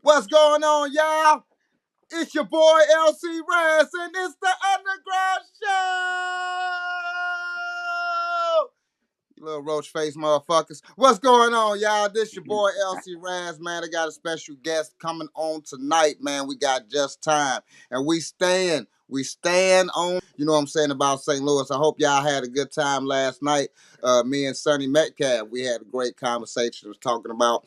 What's going on, y'all? It's your boy Lc Razz, and it's the Underground Show. You little roach face motherfuckers. What's going on, y'all? This your boy Lc Razz, man. I got a special guest coming on tonight, man. We got just time, and we stand on, you know what I'm saying, about St. Louis. I hope y'all had a good time last night. Me and Sonny Metcalf, we had a great conversation. We was talking about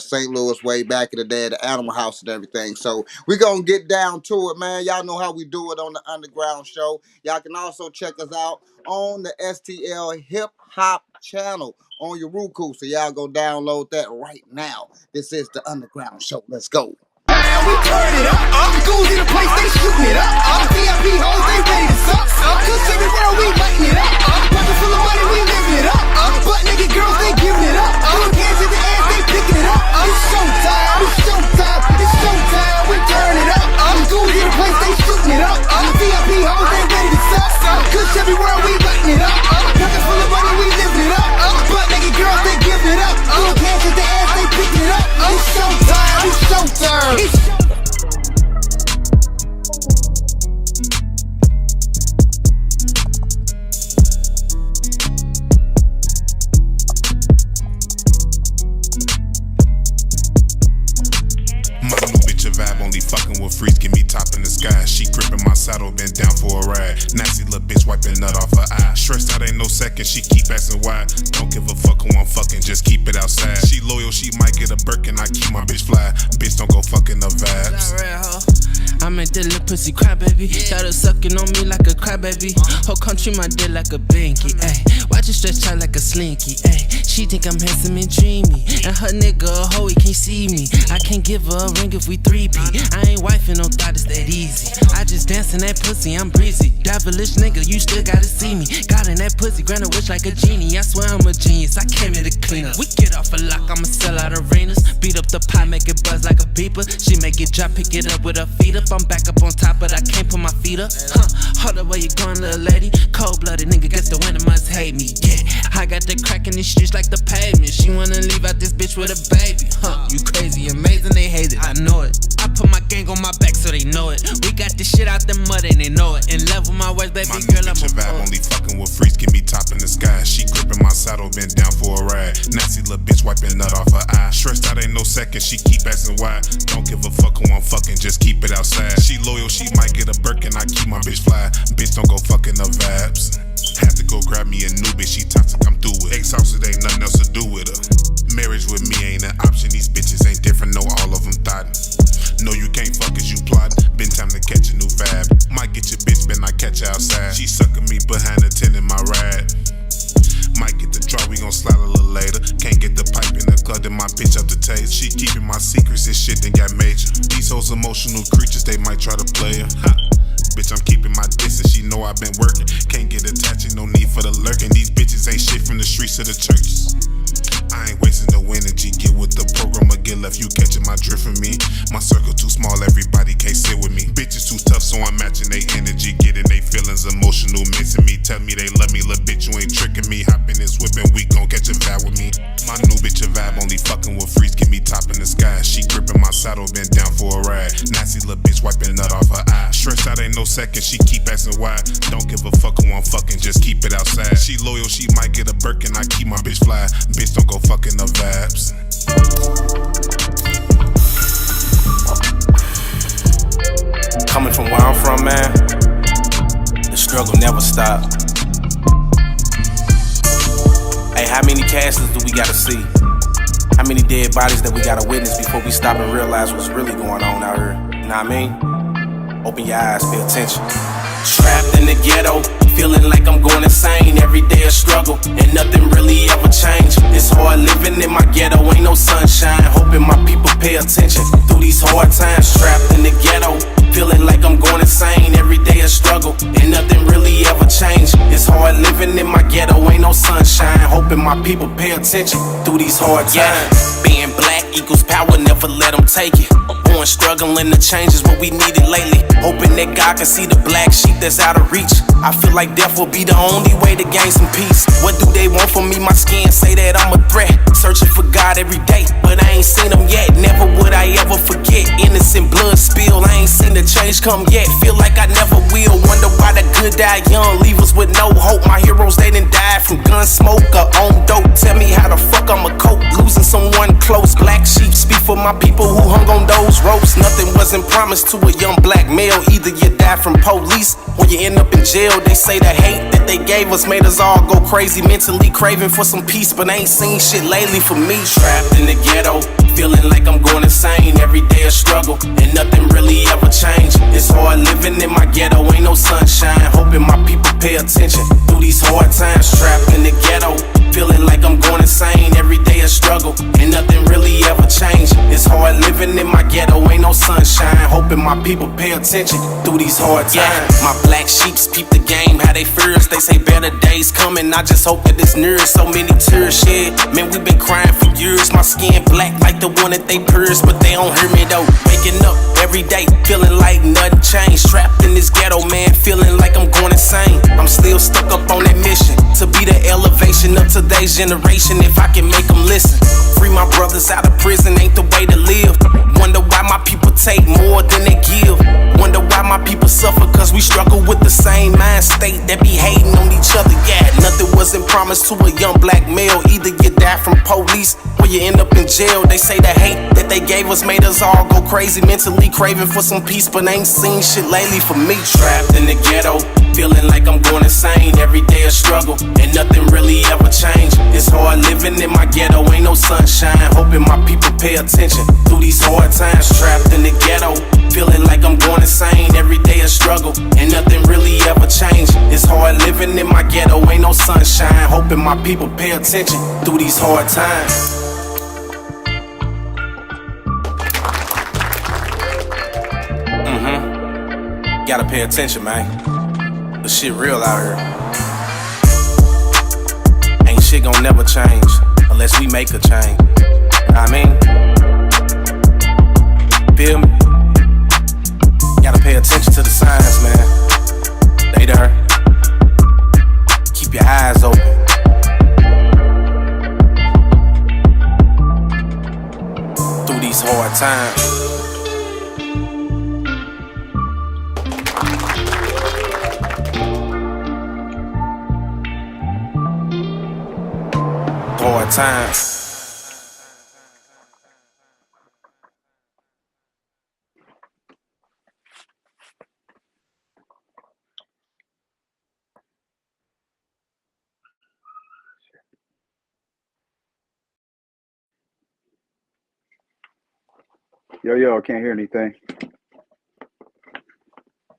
St. Louis way back in the day at the Animal House and everything. So we're going to get down to it, man. Y'all know how we do it on the Underground Show. Y'all can also check us out on the STL Hip Hop channel on your Roku. So y'all go download that right now. This is the Underground Show. Let's go. Man, we turn it up. Schools in the place, they shooting it up. VIP hoes, they ready to suck. Cause everywhere we lighting it up. Pocket full of money, we living it up. Butt naked girls, they giving it up. Doing hands in the ass, they picking it up. It's showtime, it's showtime, it's showtime. We turn it up. Schools in the place, they shooting it up. VIP hoes, they ready to suck. Cause everywhere we lighting it up. Pocket full of money, we living it up. Butt naked girls, they giving it up. Doing hands in the ass, they picking it up. It's showtime, it's showtime. Only fucking with freaks, give me top in the sky. She gripping my saddle, been down for a ride. Nasty little bitch wiping nut off her eye. Stressed out, ain't no second, she keep asking why. Don't give a fuck who I'm fucking, just keep it outside. She loyal, she might get a Birkin, I keep my bitch fly. Bitch don't go fucking the vibes. I make that little pussy cry, baby. Got her sucking on me like a crybaby. Whole country my dick like a binky, ayy. Watch it stretch out like a slinky, ayy. She think I'm handsome and dreamy, and her nigga a hoe, he can't see me. I can't give her a ring if we 3P. I ain't wifing, no thought it's that easy. I just dance in that pussy, I'm breezy. Devilish nigga, you still gotta see me. Got in that pussy, grant a wish like a genie. I swear I'm a genius, I came here to clean up. We get off a lock, I'ma sell out arenas. Beat up the pie, make it buzz like a beeper. She make it drop, pick it up with her feet up. I'm back up on top, but I can't put my feet up. Hold up, where you going, little lady? Cold-blooded nigga, guess the winner must hate me. Yeah, I got the crack in these streets like the pavement. She wanna leave out this bitch with a baby. You crazy, amazing, they hate it, I know it. I put my gang on my back so they know it. We got this shit out the mud and they know it. And level my words, baby my girl, I'm a vibe, only fucking with freaks, give me top in the sky. She gripping my saddle, been down for a ride. Nasty little bitch wiping nut off her eye. Stressed out, ain't no second, she keep asking why. Don't give a fuck who I'm fucking, just keep it outside. She loyal, she might get a Birkin, I keep my bitch fly. Bitch don't go fucking the vibes. Had to go grab me a new bitch, she toxic, I'm through with. Exhausted, ain't nothing else to do with her. Marriage with me ain't an option, these bitches ain't different, no, all of them thought. No, you can't fuck as you plot. Been time to catch a new vibe. Might get your bitch, been I catch her outside. She sucking me behind the tent in my ride. Might get the draw, we gon' slide a little later. Can't get the pipe in the club, then my bitch up the taste. She keeping my secrets, this shit then got major. These hoes emotional creatures, they might try to play her. Ha. Bitch, I'm keeping my distance, she know I've been working. Can't get attached, no need for the lurking. These bitches ain't shit from the streets to the churches. I ain't wasting no energy, get with the program or get left, you catching my drift from me. My circle too small, everybody can't sit with me. Bitches too tough, so I'm matching they energy, getting they feelings emotional, missing me. Tell me they love me, little bitch, you ain't tricking me. Hop in this whip and we gon' catch a vibe with me. My new bitch a vibe, only fucking with freaks, give me top in the sky. She gripping my saddle, been down for a ride. Nasty little bitch wiping nut off her eye. Stressed out, ain't no second, she keep asking why. Don't give a fuck who I'm fucking, just keep it outside. She loyal, she might get a Birkin, I keep my bitch fly. Bitch don't go fucking the vibes. Coming from where I'm from, man, the struggle never stop. Hey, how many castles do we gotta see? How many dead bodies that we gotta witness before we stop and realize what's really going on out here? You know what I mean? Open your eyes, pay attention. Trapped in the ghetto, feeling like I'm going insane. Every day a struggle, and nothing really ever changed. It's hard living in my ghetto, ain't no sunshine. Hoping my people pay attention through these hard times. Trapped in the ghetto, feeling like I'm going insane. Every day a struggle, and nothing really ever changed. It's hard living in my ghetto, ain't no sunshine. Hoping my people pay attention through these hard times. Being black equals power, never let them take it. Born struggling to change is what we needed lately. Hoping that God can see the black sheep that's out of reach. I feel like death will be the only way to gain some peace. What do they want from me? My skin say that I'm a threat. Searching for God every day, but I ain't seen him yet. Never would I ever forget change come yet. Feel like I never will. Wonder why the good die young, leave us with no hope. My heroes, they done died from gun smoke or on dope. Tell me how the fuck I'ma cope, losing someone close. Black sheep speak for my people who hung on those ropes. Nothing wasn't promised to a young black male. Either you die from police or you end up in jail. They say the hate that they gave us made us all go crazy, mentally craving for some peace, but I ain't seen shit lately for me. Trapped in the ghetto, feeling like I'm going insane. Every day a struggle, and nothing really ever changed. It's hard living in my ghetto, ain't no sunshine. Hoping my people pay attention through these hard times. Trapped in the ghetto, feeling like I'm going insane. Every day a struggle, and nothing really ever changed. It's hard living in my ghetto, ain't no sunshine. Hoping my people pay attention through these hard times. Yeah, my black sheeps peep the game, how they fear us. They say better days coming, I just hope that it's near. So many tears shed, man, we been crying for years. My skin black like the one that they pierced, but they don't hear me though. Waking up every day, feeling like nothing changed. Trapped in this ghetto, man, feeling like I'm going insane. I'm still stuck up on that mission to be the elevation of today's generation. If I can make them listen, free my brothers out of prison ain't the way to live. Wonder why my people take more than they give. Wonder why my people suffer, cause we struggle with the same mind state that be hating on each other. Yeah, nothing wasn't promised to a young black male. Either you die from police or you end up in jail. They say the hate that they gave us made us all go crazy, mentally craving for some peace, but ain't seen shit lately for me. Trapped in the ghetto, feeling like I'm going insane. Every day a struggle, and nothing really ever changed. It's hard living in my ghetto, ain't no sunshine. Hoping my people pay attention through these hard times. Trapped in the ghetto, feeling like I'm going insane. Every day a struggle, and nothing really ever changed. It's hard living in my ghetto, ain't no sunshine. Hoping my people pay attention through these hard times. Gotta pay attention, man. The shit real out here. Ain't shit gon' never change unless we make a change. You know what I mean? Feel me? Gotta pay attention to the signs, man. They there. Keep your eyes open. Through these hard times. Hard times. Yo, I can't hear anything.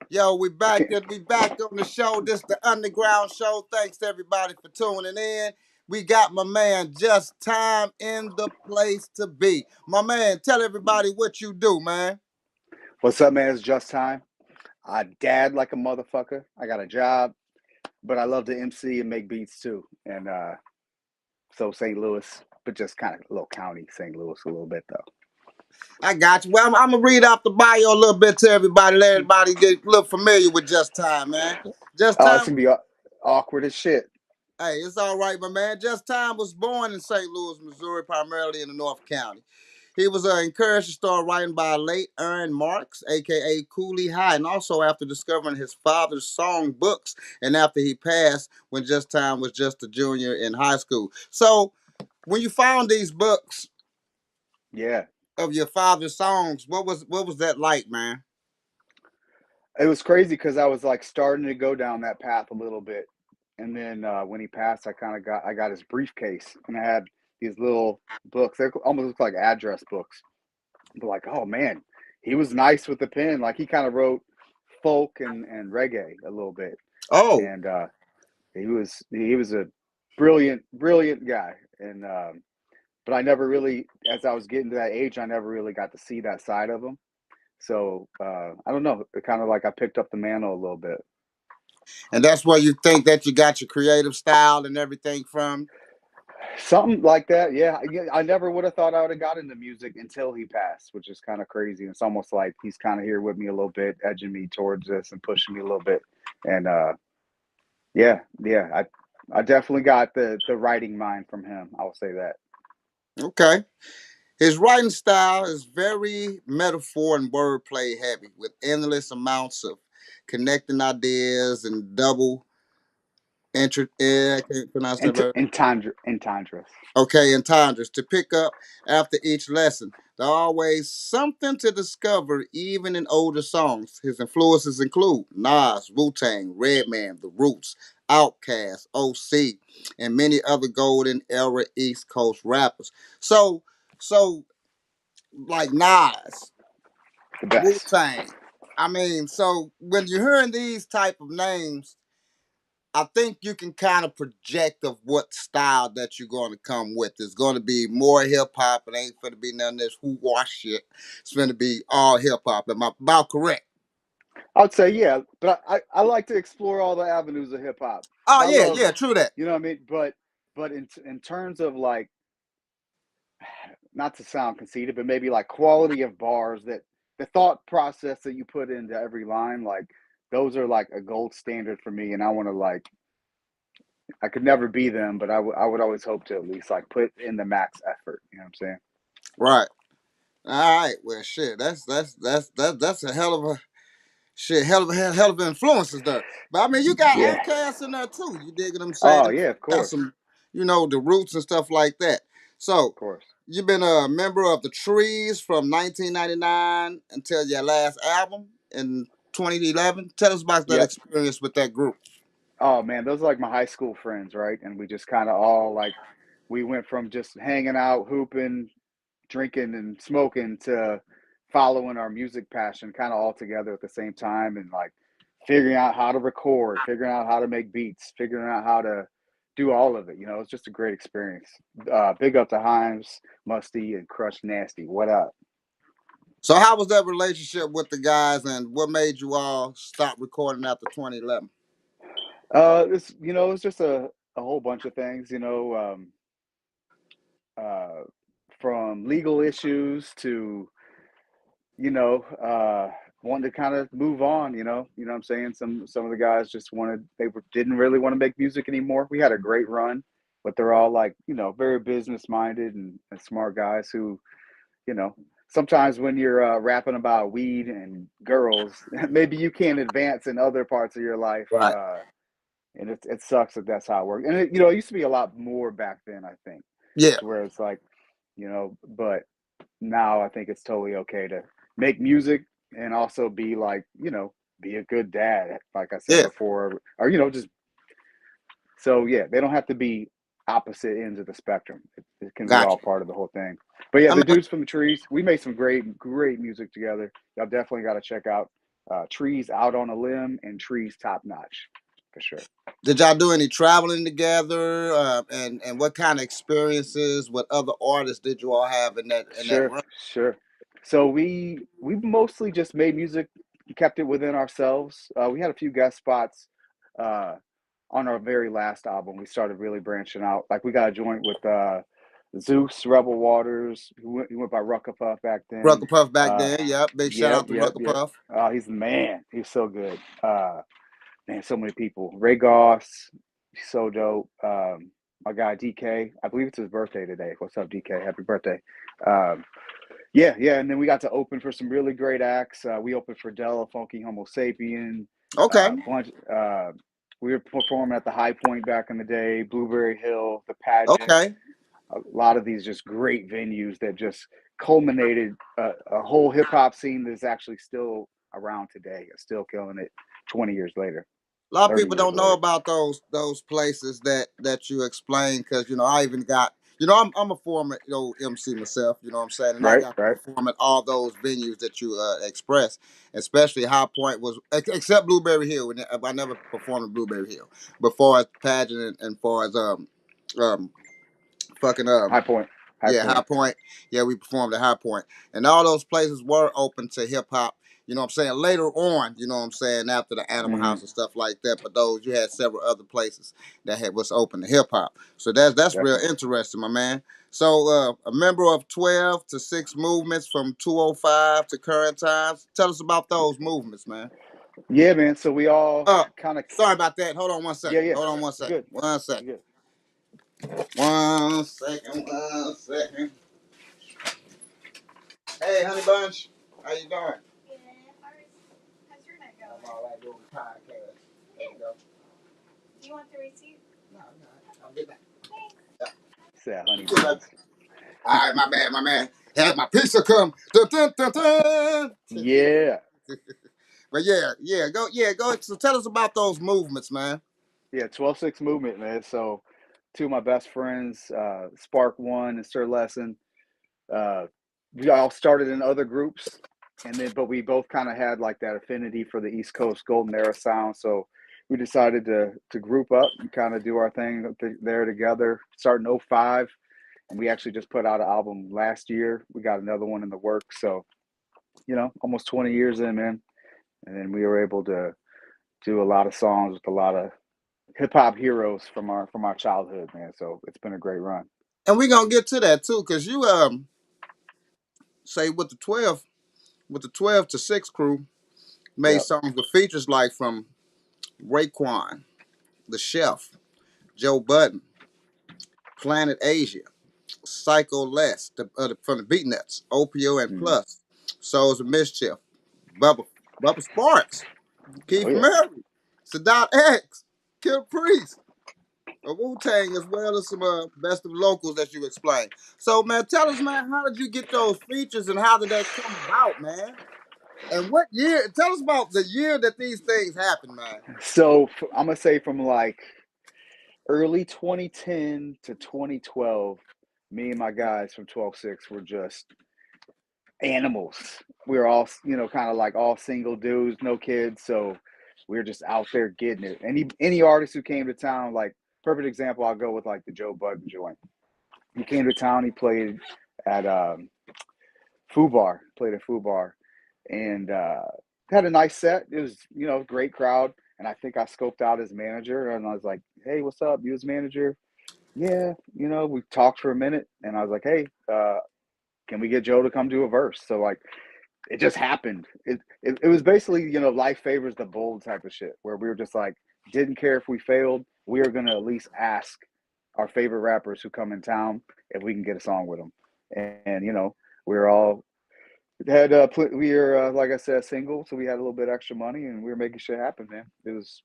Yo, we back on the show. This the Underground Show. Thanks to everybody for tuning in. We got my man Just Time in the place to be. My man, tell everybody what you do, man. What's up, man? It's Just Time. I dad like a motherfucker. I got a job, but I love to MC and make beats too. And so St. Louis, but just kind of a little county St. Louis a little bit though. I got you. Well, I'm gonna read off the bio a little bit to everybody. Let everybody get a little familiar with Just Time, man. Just Oh, it's Time. gonna be awkward as shit. Hey, it's all right, my man. Just Time was born in St. Louis, Missouri, primarily in the North County. He was encouraged to start writing by late Aaron Marks, aka Cooley High, and also after discovering his father's song books, and after he passed when Just Time was just a junior in high school. So, when you found these books Yeah, of your father's songs, what was that like, man? it was crazy because I was like starting to go down that path a little bit, and then when he passed, I got his briefcase, and I had these little books. They almost look like address books. But like, oh man, he was nice with the pen. Like he kind of wrote folk and reggae a little bit, Oh, and he was a brilliant guy. And but I never really, as I was getting to that age, I never really got to see that side of him. So I don't know. It kind of like I picked up the mantle a little bit. and that's where you think that you got your creative style and everything from? Something like that, yeah. I never would have thought I would have got into music until he passed, which is kind of crazy. It's almost like he's kind of here with me a little bit, edging me towards this and pushing me a little bit. And yeah, I definitely got the writing mind from him. I will say that. Okay. His writing style is very metaphor and wordplay heavy, with endless amounts of connecting ideas and double I can't pronounce that word. Entendres. Okay, entendres to pick up after each lesson. There's always something to discover, even in older songs. His influences include Nas, Wu Tang, Redman, The Roots, Outkast, OC, and many other golden era East Coast rappers. So like Nas, The Wu best. Tang. I mean, so when you're hearing these type of names, I think you can kind of project of what style that you're going to come with. It's going to be more hip hop. It ain't going to be none of this who wash shit. It's going to be all hip hop. Am I about correct? I'd say yeah, but I like to explore all the avenues of hip hop. Oh I yeah, love, yeah, true that. you know what I mean. But in terms of like, not to sound conceited, but maybe like quality of bars, that the thought process that you put into every line, like those are like a gold standard for me. And I want to like, I could never be them, but I would always hope to at least like put in the max effort. You know what I'm saying? Right. All right. Well, shit. That's a hell of a shit. Hell of influences there. But I mean, you got Yeah. Outkast in there too. You dig what I'm saying? Oh yeah, of Got course, some, the roots and stuff like that. So of course. you've been a member of the Trees from 1999 until your last album in 2011. Tell us about that Yep. experience with that group. Oh man, those are like my high school friends, right? And we just kind of all like, we went from just hanging out, hooping, drinking, and smoking to following our music passion kind of all together at the same time, and like figuring out how to record, figuring out how to make beats, figuring out how to do all of it. You know, it's just a great experience. Big up to Himes, Musty, and Crush Nasty. What up? So how was that relationship with the guys, and what made you all stop recording after 2011? This, it's just a whole bunch of things. Uh, from legal issues to wanting to kind of move on. What I'm saying. Some of the guys just didn't really want to make music anymore. We had a great run, but they're all like very business minded and smart guys who you know. Sometimes when you're rapping about weed and girls, maybe you can't advance in other parts of your life. Right. And it sucks that that's how it works. And it used to be a lot more back then, I think, Yeah. to where it's like, but now I think it's totally okay to make music and also be like, be a good dad, like I said Yeah. before, or just so yeah, they don't have to be opposite ends of the spectrum. It can be all Gotcha. part of the whole thing. But yeah, I the mean, dudes from the Trees, we made some great music together. Y'all definitely got to check out Trees Out on a Limb and Trees Top Notch for sure. did y'all do any traveling together? And what kind of experiences with other artists did you all have in that Sure, run? sure. So we mostly just made music, kept it within ourselves. We had a few guest spots uh, on our very last album. We started really branching out. Like we got a joint with Zeus, Rebel Waters, who went by Rucka Puff back then. Rucker Puff back Uh, then. Yep. Big shout yep, out to yep, Rucker yep. Puff. He's the man. He's so good. Man, so many people. Ray Goss, he's so dope. My guy DK, I believe it's his birthday today. What's up, DK? Happy birthday. Um, yeah, yeah. And then we got to open for some really great acts. We opened for Della, Funky Homo Sapien, Okay. bunch. We were performing at the High Point back in the day, Blueberry Hill, the Pageant. Okay. A lot of these just great venues that just culminated a whole hip hop scene that's actually still around today, still killing it 20 years later, A lot of 30 people years don't know later. about those places that you explain, because I even got I'm a former MC myself, what I'm saying, and I Right, got to right. perform at all those venues that you express, especially High Point was except Blueberry Hill. I never performed at Blueberry Hill, but far as pageant and far as um fucking High Point, High yeah, High Point. Point. Yeah, we performed at High Point. And all those places were open to hip hop, what I'm saying, later on, what I'm saying, after the Animal Hmm. House and stuff like that. But those, you had several other places that was open to hip hop. So that's real Definitely. interesting, my man. So a member of 12 to 6 movements from 205 to current times. Tell us about those movements, man. Yeah, man. So we all Uh, kind of, sorry about that. Hold on one yeah, second. yeah. Hold on one You second. good? One You second. good? One second. One second. Hey, honey bunch, how you doing? How's your night going? I'm all right doing the podcast. There you go. Do you want the receipt? No, I'll get that. Thanks. Say honey Yeah. buns. All right, my man. Have my pizza come. Dun, dun, dun, dun. Yeah. But go. So tell us about those movements, man. Yeah, 12-6 movement, man. So two of my best friends, Spark One and Sir Lesson, uh, we all started in other groups, and then but we both kind of had like that affinity for the East Coast Golden Era sound. So we decided to group up and kind of do our thing there together. Starting '05, and we actually just put out an album last year. We got another one in the works. So almost 20 years in, man. And then we were able to do a lot of songs with a lot of hip hop heroes from our childhood, man. So it's been a great run. And we're gonna get to that too, cause you say with the 12 to 6 crew made Yep. songs with features like from Raekwon, the Chef, Joe Budden, Planet Asia, Psycho Les, from the Beatnuts, Opio and Mm. Plus, Souls of Mischief, Bubba Sparks, Oh Keith yeah. Murray, Sadat X, Kid Priest, Wu Tang, as well as some best of locals that you explained. So, man, tell us, man, how did you get those features and how did that come about, man? And what year? Tell us about the year that these things happened, man. So I'm gonna say from like early 2010 to 2012, me and my guys from 12-6 were just animals. We were all, kind of like all single dudes, no kids. So we were just out there getting it. Any artist who came to town, like perfect example, I'll go with like the Joe Budden joint. He came to town. He played at Foo Bar. Played at Foo Bar, and had a nice set. It was great crowd. And I think I scoped out his manager, and I was like, "Hey, what's up? You his manager?" Yeah, we talked for a minute, and I was like, "Hey, can we get Joe to come do a verse?" So like, it just happened. It was basically life favors the bold type of shit, where we were just like, didn't care if we failed. We are gonna at least ask our favorite rappers who come in town if we can get a song with them, and we were all had we were like I said, single, so we had a little bit extra money, and we were making shit happen, man. It was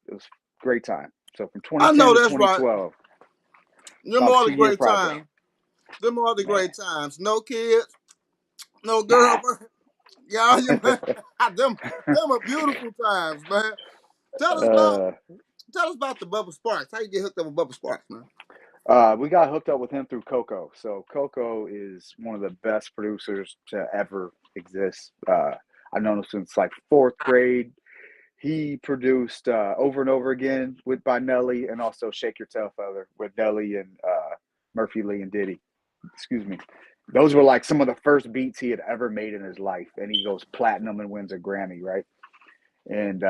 great time. So from I 2010 know to that's right. 2012, Them about a are the 2 year great project, times. Them are the man. great times. No kids, no girl. Nah. Y'all, them are beautiful times, man. Tell us about uh, tell us about the Bubba Sparks. How you get hooked up with Bubba Sparks, man? we got hooked up with him through Coco. So Coco is one of the best producers to ever exist. I've known him since like fourth grade. He produced Over and Over Again by Nelly, and also Shake Your Tail Feather with Nelly and Murphy Lee and Diddy. Excuse me. Those were like some of the first beats he had ever made in his life, and he goes platinum and wins a Grammy, right? And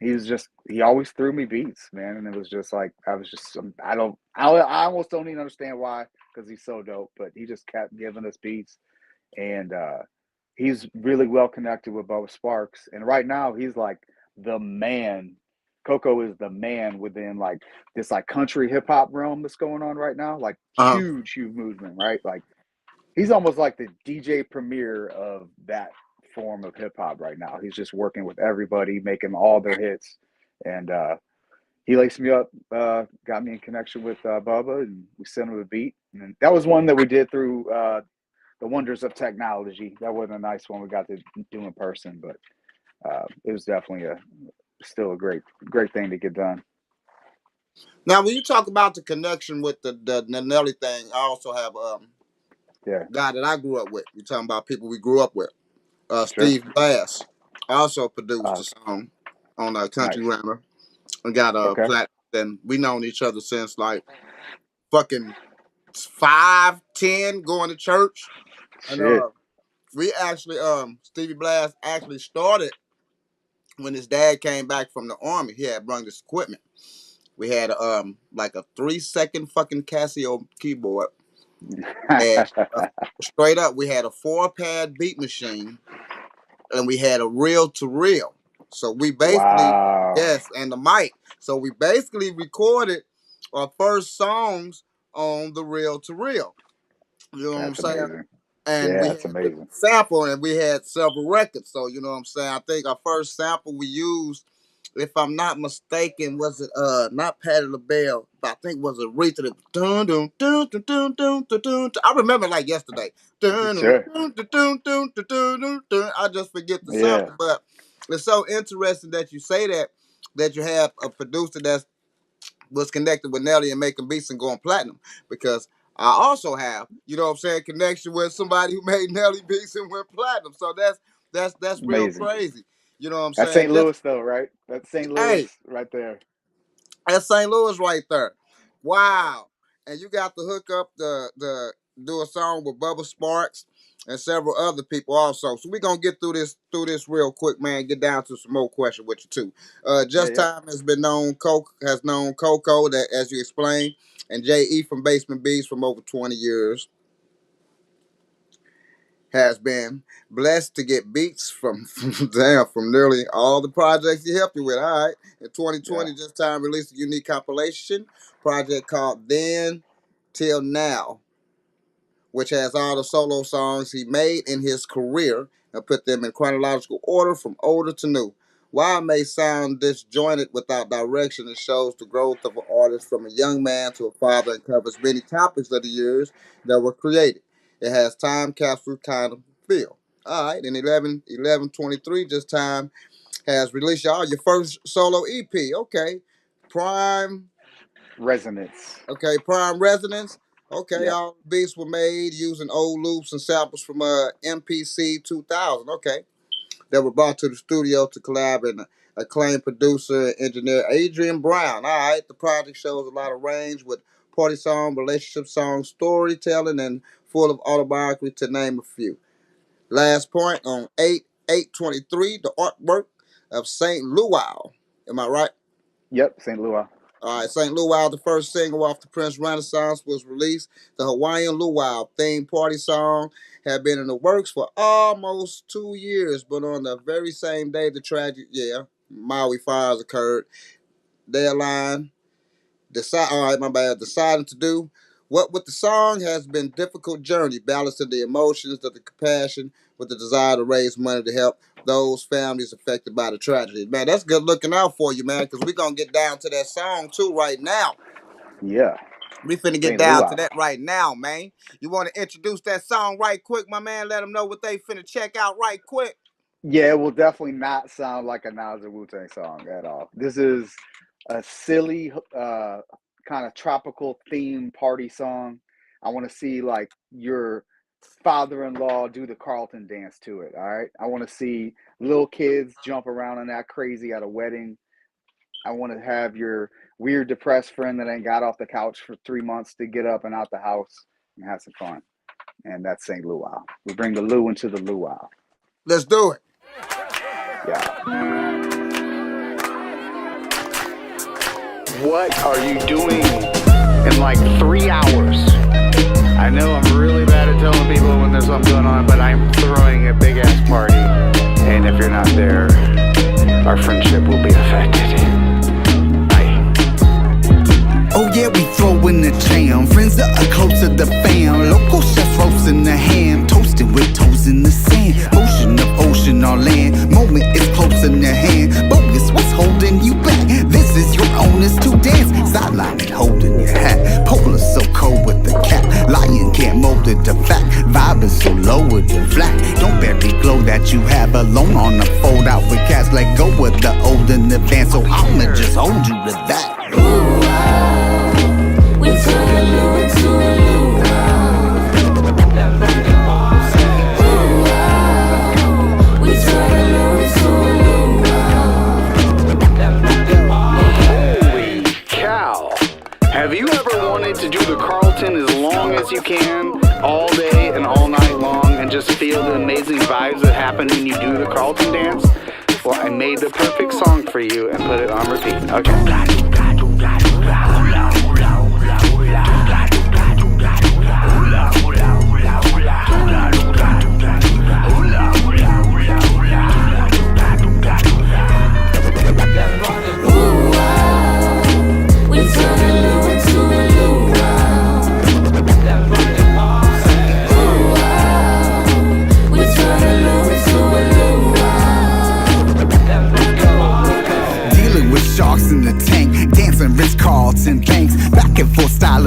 he always threw me beats, man, and it was just like I was just I almost don't even understand why, because he's so dope, but he just kept giving us beats, and he's really well connected with Bubba Sparks, and right now he's like the man. Coco is the man within like this like country hip hop realm that's going on right now, like Uh-huh. huge movement, right? Like he's almost like the DJ premier of that form of hip hop right now. He's just working with everybody, making all their hits, and he laced me up, got me in connection with Bubba, and we sent him a beat. And that was one that we did through the wonders of technology. That wasn't a nice one we got to do in person, but it was definitely still a great thing to get done. Now, when you talk about the connection with the Nelly thing, I also have Yeah, guy that I grew up with. You're talking about people we grew up with. sure. Steve Glass also produced Uh, the song on Country nice. Rammer and got a Okay. platinum. And we known each other since like fucking 5, 10, going to church. And Shit. we actually Stevie Blast actually started when his dad came back from the army. He had brought this equipment. We had like a 3-second fucking Casio keyboard, and straight up we had a 4-pad beat machine, and we had a reel to reel. So we basically, Wow. yes, and the mic. So we basically recorded our first songs on the reel to reel. You know what I'm That's saying? amazing. and Yeah, we that's had the amazing. sample, and we had several records. So you know what I'm saying. I think our first sample we used, if I'm not mistaken, was it not Patti LaBelle, but I think was Aretha. That dun dun dun dun dun dun dun dun. I remember like yesterday. Dun dun Sure. dun dun dun dun dun dun dun. I just forget the Yeah. sample, but it's so interesting that you say that you have a producer that was connected with Nelly and making beats and going platinum, because I also have, you know what I'm saying, connection with somebody who made Nelly beats and went platinum. So that's real Amazing. crazy. You know what I'm That's saying? St. Just Louis though, right? That's St. Louis hey, right there. that's St. Louis right there. Wow. And you got to hook up the do a song with Bubba Sparks and several other people also. So we're gonna get through this real quick, man. Get down to some more questions with you too. Yeah, Just yeah. Time has known Coco, that as you explained, and J.E. from Basement Beats from over 20 years. Has been blessed to get beats from from nearly all the projects he helped you with. All right. In Yeah. 2020, Just Time released a unique compilation project called Then Till Now, which has all the solo songs he made in his career and put them in chronological order from older to new. While it may sound disjointed without direction, it shows the growth of an artist from a young man to a father and covers many topics of the years that were created. It has time capsule kind of feel. All right, in 11/11/23, Just Time has released y'all your first solo EP. Okay, Prime. Resonance. Okay, Prime Resonance. Okay, Yep. all beats were made using old loops and samples from MPC 2000. Okay, that were brought to the studio to collaborate and acclaimed producer and engineer Adrian Brown. All right, the project shows a lot of range with party song, relationship song, storytelling, and full of autobiography, to name a few. Last point on 8/8/23, the artwork of Saint Luau. Am I right? Yep. St. Louis. All right, St. Luau, the first single off the Prince Renaissance, was released. The Hawaiian Luau themed party song had been in the works for almost 2 years, but on the very same day the tragic, Maui fires occurred, deadline, deciding to do what with the song has been a difficult journey, balancing the emotions of the compassion with the desire to raise money to help those families affected by the tragedy. Man, that's good looking out for you, man, because we're going to get down to that song too right now. Yeah. We finna get St. down to Louis. that right now, man. You want to introduce that song right quick, my man? Let them know what they finna check out right quick. Yeah, it will definitely not sound like a Nas or Wu-Tang song at all. This is a silly, kind of tropical theme party song. I want to see like your father-in-law do the Carlton dance to it. All right. I want to see little kids jump around and act crazy at a wedding. I want to have your weird depressed friend that ain't got off the couch for 3 months to get up and out the house and have some fun. And that's St. Luau. We bring the Lou into the luau. Let's do it. Yeah. What are you doing in like 3 hours? I know I'm really bad at telling people when there's something going on, but I'm throwing a big ass party. And if you're not there, our friendship will be affected. Oh yeah, we throwin' the jam. Friends that are close to the fam. Local chefs roasting the ham. Toasted with toes in the sand. Motion of ocean or land. Moment is close in the hand. Bogus, what's holding you back? This is your onus to dance. Sideline and holding your hat. Polar so cold with the cap. Lion can't mold it to fact. Vibe is so low with the flat. Don't bury glow that you have alone on the fold out with cats. Let go of the old in advance. So I'ma just hold you to that. Ooh. We turn a Lou into a luau. We turn a Lou into a luau. Holy cow. Have you ever wanted to do the Carlton as long as you can, all day and all night long, and just feel the amazing vibes that happen when you do the Carlton dance? Well, I made the perfect song for you and put it on repeat. Okay.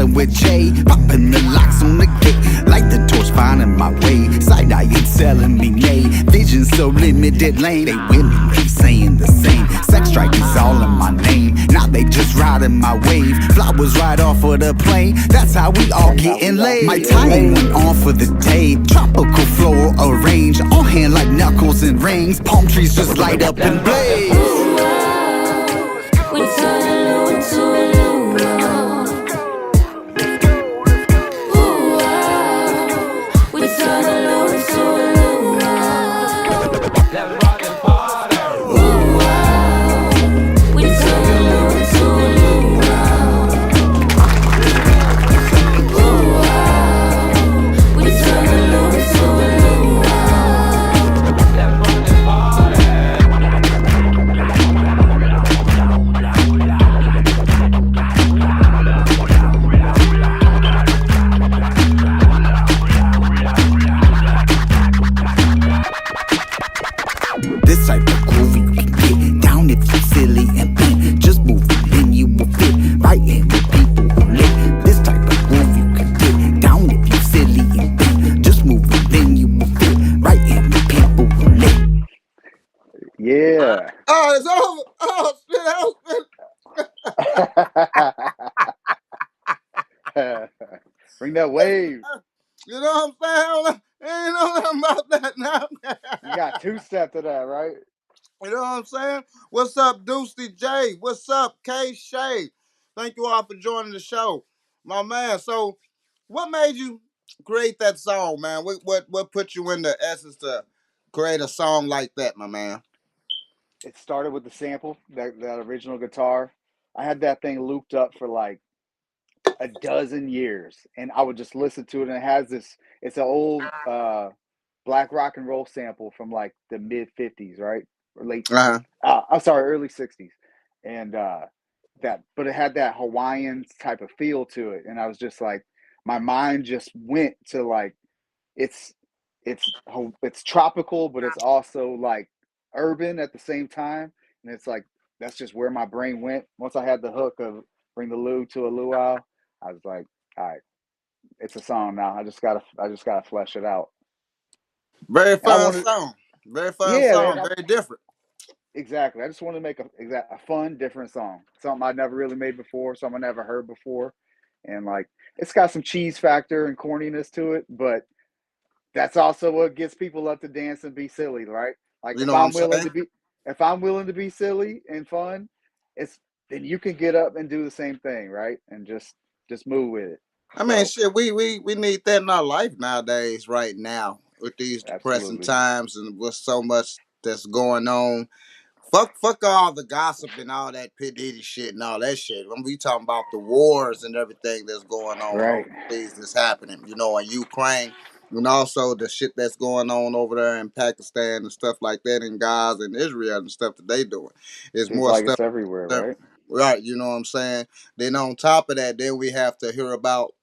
chillin' with Jay, popping the locks on the gate, like the torch finding my way. Side eye ain't telling me nay. Vision so limited lane. They women keep saying the same. Sex strikers all in my name. Now they just riding my wave. Flowers right off of the plane. That's how we all getting laid. My time went on for the day. Tropical floral arrange. On hand like knuckles and rings. Palm trees just light up and blaze. We turn a loo into a luau. We turn a loo into a luau. We turn a loo into a luau. We turn a loo into a This type of groove you can get down if you're silly and bent. Just move it and you will fit right in with people who lit. This type of groove you can get down if you're silly and bent. Just move it and you will fit right in with people who lit. Yeah. Oh, it's over. Oh shit! Bring that wave. You know what I'm saying? Ain't know nothing about that now. You got two-step to that, right? You know what I'm saying? What's up, Deucey J? What's up, K Shay? Thank you all for joining the show, my man. So, what made you create that song, man? What put you in the essence to create a song like that, my man? It started with the sample, that original guitar. I had that thing looped up for like a dozen years, and I would just listen to it. And it has this. It's an old black rock and roll sample from like the mid '50s, right, or late. Uh-huh. I'm sorry, early '60s, and but it had that Hawaiian type of feel to it, and I was just like, my mind just went to like, it's it's tropical, but it's also like urban at the same time, and it's like that's just where my brain went. Once I had the hook of bring the loo to a luau, I was like, all right, it's a song now. I just gotta flesh it out. Very And I fun wanted, song. Very fun yeah, man, song. Very different. exactly. I just wanted to make a fun, different song, something I never really made before, something I never heard before, and like it's got some cheese factor and corniness to it, but that's also what gets people up to dance and be silly, right? Like You know what I'm saying? if I'm willing to be silly and fun, it's then you can get up and do the same thing, right? And just move with it. I mean, So shit, we need that in our life nowadays, right now, with these depressing absolutely. times and with so much that's going on. Fuck all the gossip and all that P Diddy shit and all that shit. When we talking about the wars and everything that's going on Right. overseas that's happening, in Ukraine, and also the shit that's going on over there in Pakistan and stuff like that, in Gaza and Israel and stuff that they doing. It's Seems more like stuff, it's everywhere, right? right? You know what I'm saying? Then on top of that, then we have to hear about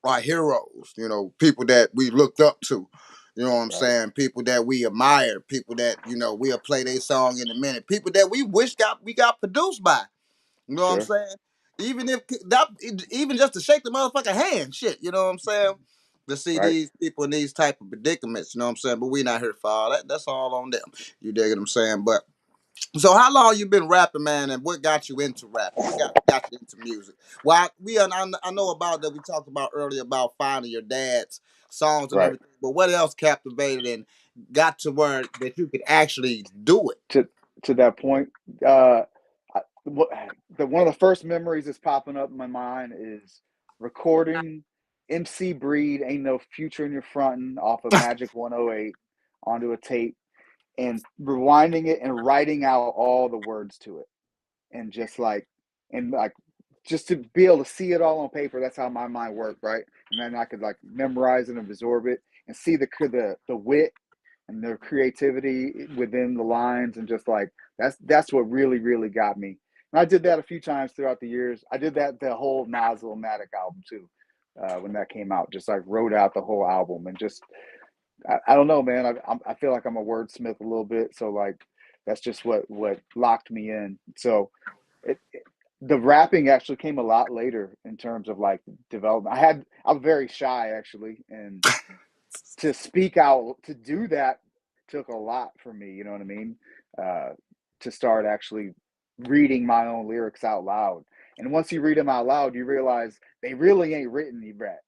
our heroes, people that we looked up to. You know what I'm Right. saying? People that we admire, people that, we'll play their song in a minute. People that we wish we got produced by. You know what I'm Sure. saying? Even if that even just to shake the motherfucking hand, shit, you know what I'm saying? To see Right. these people in these type of predicaments, you know what I'm saying? But we not here for all that. That's all on them. You dig what I'm saying? But so how long you been rapping, man, and what got you into rapping? What got you into music? Well, I know about that we talked about earlier about finding your dad's songs and Right. everything, but what else captivated and got to where that you could actually do it? To that point, uh, one of the first memories that's popping up in my mind is recording MC Breed "Ain't No Future in Your Frontin" off of Magic 108 onto a tape and rewinding it and writing out all the words to it, and just to be able to see it all on paper. That's how my mind worked, right? And then I could like memorize it and absorb it and see the wit and their creativity within the lines, and just like that's what really got me. And I did that a few times throughout the years. I did that the whole Nas-O-Matic album too, when that came out. Just like wrote out the whole album and just I don't know, man. I feel like I'm a wordsmith a little bit, so like that's just what locked me in. So it, the rapping actually came a lot later in terms of like development. I'm very shy actually, and to speak out to do that took a lot for me. You know what I mean? Uh, to start actually reading my own lyrics out loud. And once you read them out loud, you realize they really ain't written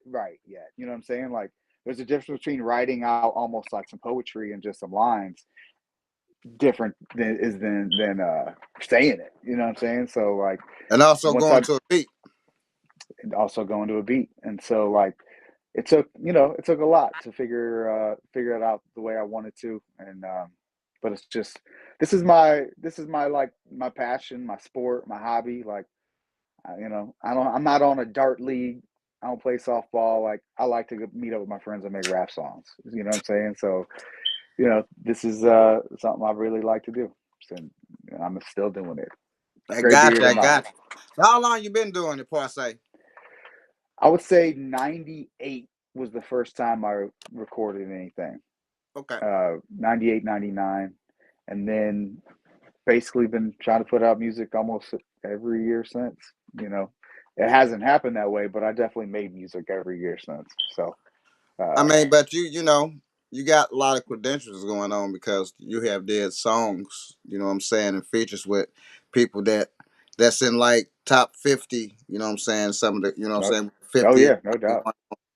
right yet. You know what I'm saying? Like there's a difference between writing out almost like some poetry and just some lines, different than saying it. You know what I'm saying? So like And also once going I to a beat. also going to a beat, and so like it took a lot to figure it out the way I wanted to, and but it's just this is my like my passion, my sport, my hobby. Like I'm not on a dart league. I don't play softball. Like I like to meet up with my friends and make rap songs. You know what I'm saying? So this is something I really like to do. And I'm still doing it. I Great to got hear you. I tonight. got you. How long you been doing it, Parsay? I would say 98 was the first time I recorded anything. Okay. 98, 99. And then basically been trying to put out music almost every year since. You know, it hasn't happened that way, but I definitely made music every year since. So, I uh, mean, but you got a lot of credentials going on because you have did songs, you know what I'm saying, and features with people that's in like top 50, you know what I'm saying, some of the, you know what no, I'm saying, oh 50, yeah, no doubt.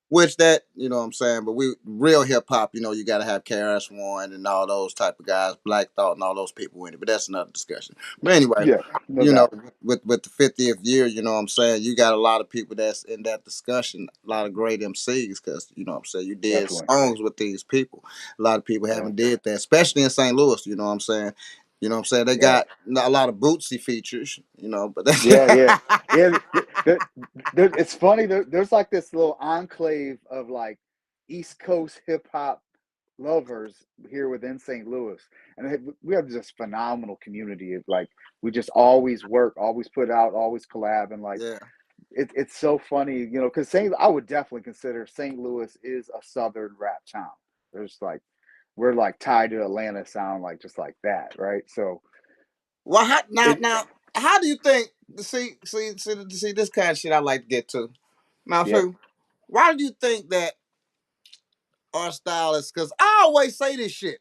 which that, you know what I'm saying, but we real hip hop, you got to have KRS One and all those type of guys, Black Thought and all those people in it, but that's another discussion. But anyway, Yeah, no you know, doubt. with the 50th year, you know what I'm saying, you got a lot of people that's in that discussion, a lot of great MCs, because, you know what I'm saying, you did Definitely. songs with these people. A lot of people Yeah, haven't did that, especially in St. Louis, you know what I'm saying. You know what I'm saying? They yeah, got a lot of Bootsy features, but that's yeah, yeah, yeah. It's funny. There's like this little enclave of like East Coast hip hop lovers here within St. Louis, and we have this phenomenal community of like we just always work, always put out, always collab, and like yeah. it's so funny, because St. I would definitely consider St. Louis is a southern rap town. There's like we're like tied to Atlanta sound like just like that, right? So Well, now, it how do you think? See this kind of shit I like to get to. Now, yeah Sue, why do you think that our style is? Because I always say this shit.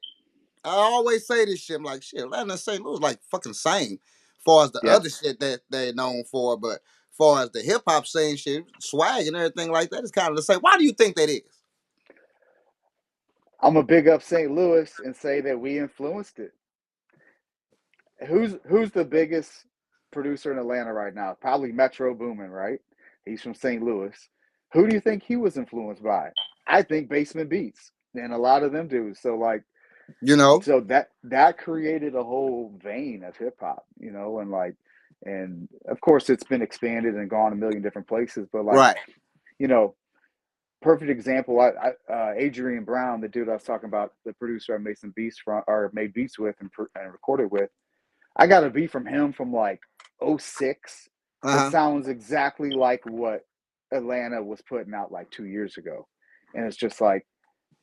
I always say this shit. I'm like, shit, Atlanta and St. Louis like fucking same, far as the yeah other shit that they're known for, but far as the hip hop scene shit, swag and everything like that, it's kind of the same. Why do you think that is? I'm a big up St. Louis and say that we influenced it. Who's the biggest producer in Atlanta right now? Probably Metro Boomin, right? He's from St. Louis. Who do you think he was influenced by? I think Basement Beats, and a lot of them do. So like, You know, so that created a whole vein of hip hop, and like, and of course it's been expanded and gone a million different places. But like, right? you know, perfect example. Adrian Brown, the dude I was talking about, the producer I made some beats from or made beats with and recorded with. I got a beat from him from like '06 Uh that huh. sounds exactly like what Atlanta was putting out like 2 years ago. And it's just like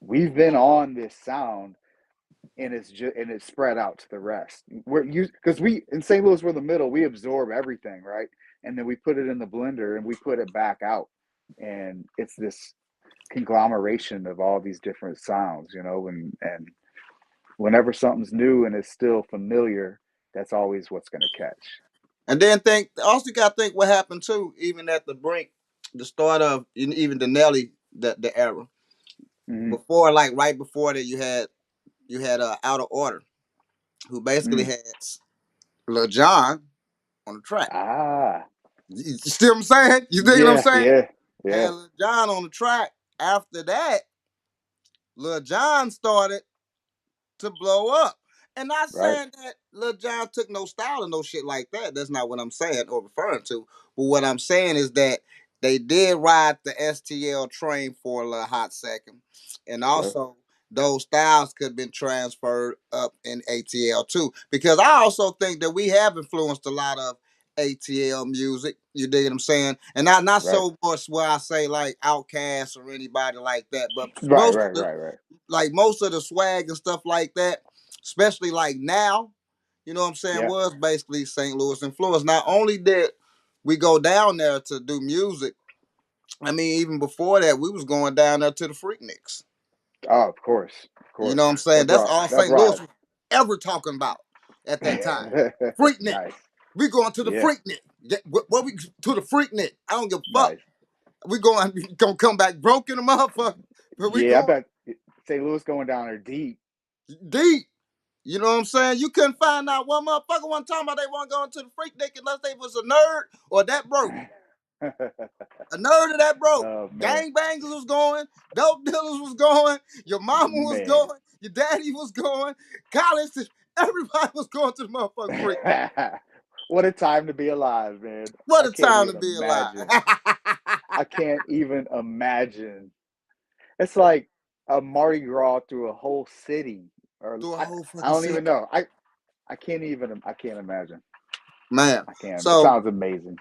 we've been on this sound and it's spread out to the rest. We're you because we in St. Louis we're the middle, we absorb everything, right? And then we put it in the blender and we put it back out. And it's this conglomeration of all these different sounds, and whenever something's new and it's still familiar, that's always what's going to catch. And then also you got to think what happened too, even at the brink, the start of even the Nelly the era Mm-hmm. before, like right before that, you had Out of Order, who basically Mm. had Lil Jon on the track. Ah, You see what I'm saying? You dig what I'm yeah, saying? yeah, Had yeah. Lil Jon on the track. After that, Lil Jon started to blow up. And not Right, saying that Lil Jon took no style and no shit like that. That's not what I'm saying or referring to. But what I'm saying is that they did ride the STL train for a little hot second. And sure. also those styles could have been transferred up in ATL too. Because I also think that we have influenced a lot of ATL music. You dig what I'm saying? And not Right, so much where I say like Outkast or anybody like that, but right, right, right, right. most of the swag and stuff like that, especially like now, you know what I'm saying, Yeah, was basically St. Louis influence. Not only did we go down there to do music. I mean, even before that, we was going down there to the Freakniks. Oh, of course, of You course. know what I'm saying? That That's brought all that St. Louis brought. was ever talking about at that time. Freaknik. Nice. We going to the Yeah, Freaknik. What we to the Freaknik? I don't give a fuck. nice. We gonna come back broke in the motherfucker. But we Yeah, I going bet St. Louis going down there deep. deep. You know what I'm saying? You couldn't find out one motherfucker one time about they weren't going to the Freaknik unless they was a nerd or that broke. A nerd or that broke. Oh man, Gangbangers was going, dope dealers was going, your mama was man. going, your daddy was going, college, everybody was going to the motherfucking Freaknik. What a time to be alive, man. What I a can't time to even be alive. imagine. I can't even imagine. It's like a Mardi Gras through a whole city, or Through a whole I fucking don't city. even know. I can't imagine. Man. I can't. It So sounds amazing.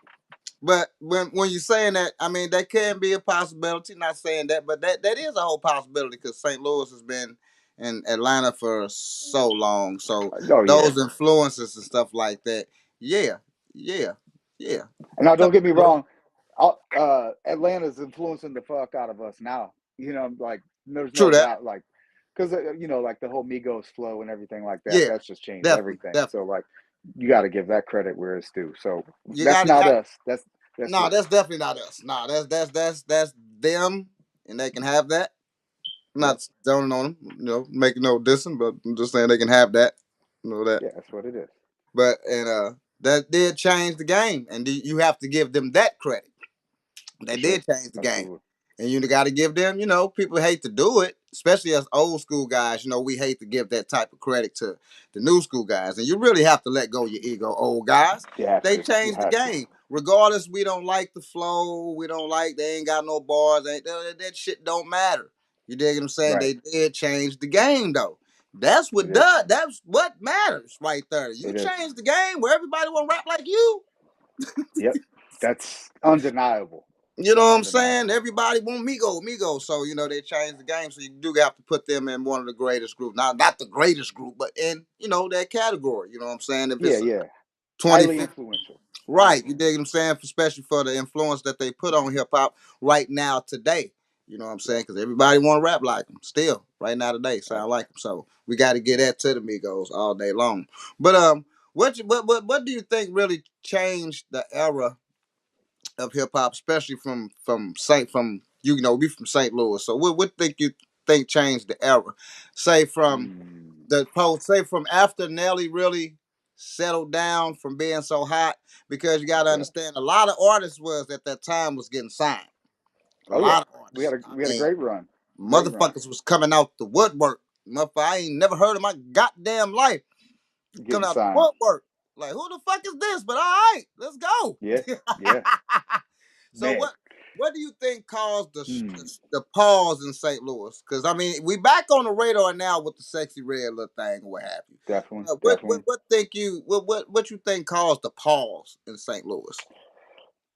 but when you're saying that, I mean that can be a possibility. Not saying that, but that is a whole possibility because St. Louis has been in Atlanta for so long. So Oh yeah. those influences and stuff like that, yeah, yeah, yeah. And now, don't Couple get me of wrong. Atlanta's influencing the fuck out of us now. Like there's true no that. doubt. Like, because like the whole Migos flow and everything like that. Yeah, That's just changed definitely, everything. So definitely. like, you got to give that credit where it's due. So You that's got to not got us. That's no. it. That's definitely not us. No, that's them, and they can have that. I'm Yep. not zoning on them, making no dissing, but I'm just saying they can have that. You know that. Yeah, that's what it is. But that did change the game, and you have to give them that credit. For They sure. did change the game. Absolutely. And you got to give them, people hate to do it, especially as old school guys. We hate to give that type of credit to the new school guys. And you really have to let go of your ego, old guys. You have They to. You changed the have to. game. Regardless, we don't like the flow. We don't like, they ain't got no bars. That shit don't matter. You dig what I'm saying? Right. They did change the game, though. That's They what did. does. That's what matters right there. You It is. change the game where everybody want to rap like you. Yep. That's undeniable. You know what I'm saying? Undeniable. Everybody want Migo. So, they changed the game. So you do have to put them in one of the greatest groups. Not the greatest group, but in, that category. You know what I'm saying? If Yeah. it's a Yeah. 20, Highly influential. Highly right. You dig influential. what I'm saying? Especially for the influence that they put on hip hop right now today. You know what I'm saying? Yep. Because everybody want to rap like them still right now today. Sound Abs- like them. So we got to get Yep. that to the Migos all day long. But what do you think really changed the era of hip hop, especially we from St. Louis. So what think you think changed the era? Say from Mm. say from after Nelly really settled down from being so hot, because you got to Yeah. understand a lot of artists was at that time was getting signed. A Oh yeah. lot of We had artists. a I we had a mean, great run. Great run. motherfuckers was coming out the woodwork. Motherfucker, I ain't never heard of my goddamn life Getting coming out the signed. woodwork. Like, who the fuck is this? But all right, let's go. Yeah. Yeah. So Man. what do you think caused Hmm. the pause in St. Louis? Because I mean, we back on the radar now with the sexy red little thing or what have you. Definitely. What Definitely. what think you what you think caused the pause in St. Louis?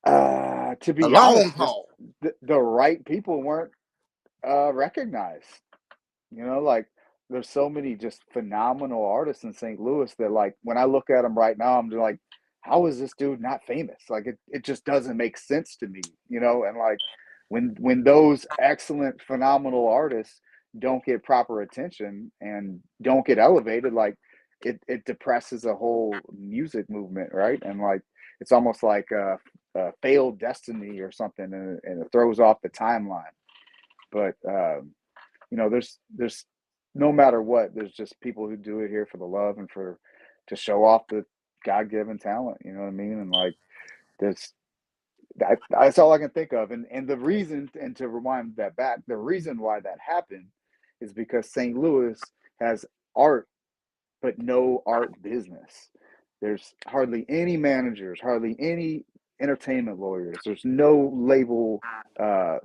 To A be long honest, just pause. the right people weren't recognized. Like there's so many just phenomenal artists in St. Louis that like when I look at them right now, I'm just like, how is this dude not famous? Like it just doesn't make sense to me. And like when those excellent, phenomenal artists don't get proper attention and don't get elevated, like it depresses a whole music movement, right? And like it's almost like a failed destiny or something, and it throws off the timeline. But there's no matter what, there's just people who do it here for the love and for to show off the God-given talent. You know what I mean? And like there's that's all I can think of. And the reason, and to rewind that back, the reason why that happened is because St. Louis has art but no art business. There's hardly any managers, hardly any entertainment lawyers. There's no label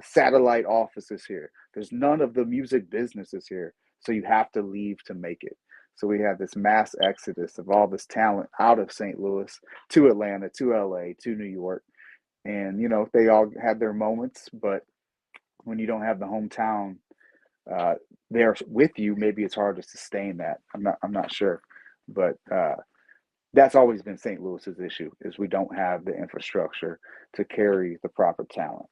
satellite offices here. There's none of the music businesses here. So you have to leave to make it. So we have this mass exodus of all this talent out of St. Louis to Atlanta, to LA, to New York. And, they all had their moments, but when you don't have the hometown uh, there with you, maybe it's hard to sustain that. I'm not sure, but That's always been St. Louis's issue is we don't have the infrastructure to carry the proper talent.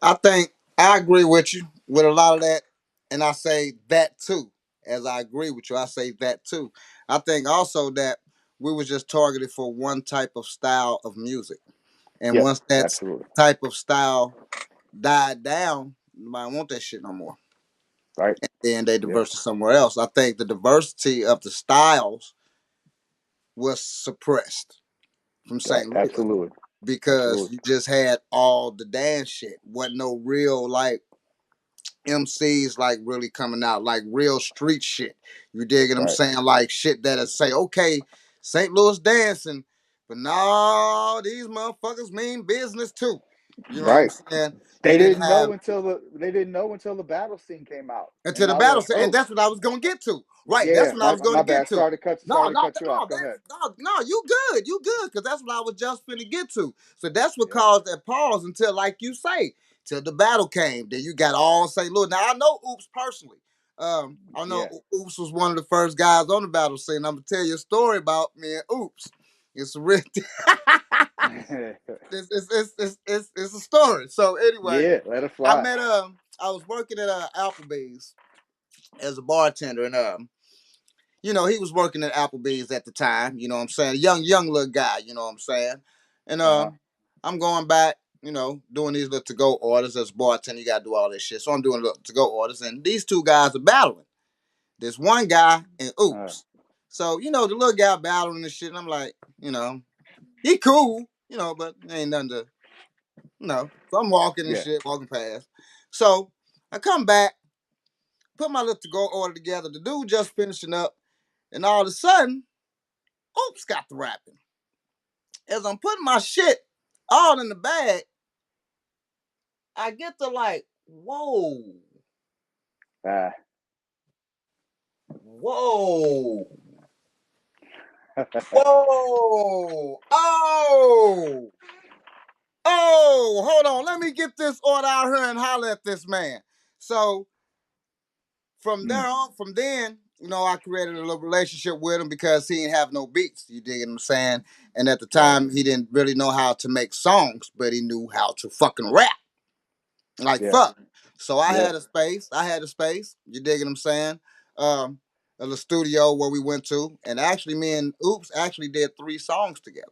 I think I agree with you with a lot of that, and I say that too. As I agree with you, I say that too. I think also that we was just targeted for one type of style of music, and Yep, once that absolutely. type of style died down, nobody want that shit no more. Right. Then they Yep. diversity somewhere else. I think the diversity of the styles was suppressed from Right. St. Louis Absolutely. because Absolutely. you just had all the dance shit. Wasn't no real like MCs like really coming out like real street shit. You digging I'm Right. saying? Like shit that'll say, okay, St. Louis dancing, but no, these motherfuckers mean business too. You know what I'm Right. saying? You didn't have They didn't know until the battle scene came out, and into the now they're battle, like, and oh, that's what I was gonna get to. Right, that's yeah, what I was my gonna get bad. to. No, Sorry to no, cut you off. no, Go ahead. you good, because that's what I was just finna get to. So that's what Yep. caused that pause until, like you say, till the battle came. Then you got all St. Louis. Now I know Oops personally. I know Yeah. Oops was one of the first guys on the battle scene. I'm gonna tell you a story about me and Oops. It's a real. It's a story. So anyway, Yeah. Let it fly. I was working at Applebee's as a bartender, and he was working at Applebee's at the time. You know what I'm saying? Young little guy. You know what I'm saying? And Uh huh. I'm going back. Doing these little to go orders as a bartender. You gotta do all this shit. So I'm doing little to go orders, and these two guys are battling. There's one guy and Uh, Oops. So the little guy battling and shit. And I'm like, he cool. But ain't nothing to. So I'm walking and yeah. shit, walking past. So I come back, put my little to go order together. The dude just finishing up, and all of a sudden, Oops got the rapping. As I'm putting my shit all in the bag, I get to like, whoa, Uh, whoa, whoa, hold on. Let me get this order out here and holler at this man. So mm, from then, I created a little relationship with him because he didn't have no beats. You dig what I'm saying? And at the right. time, he didn't really know how to make songs, but he knew how to fucking rap. Like Yeah. fuck. So I Yeah. had a space. I had a space. You dig what I'm saying? Um, a little studio where we went to, and actually, me and Oops actually did 3 songs together.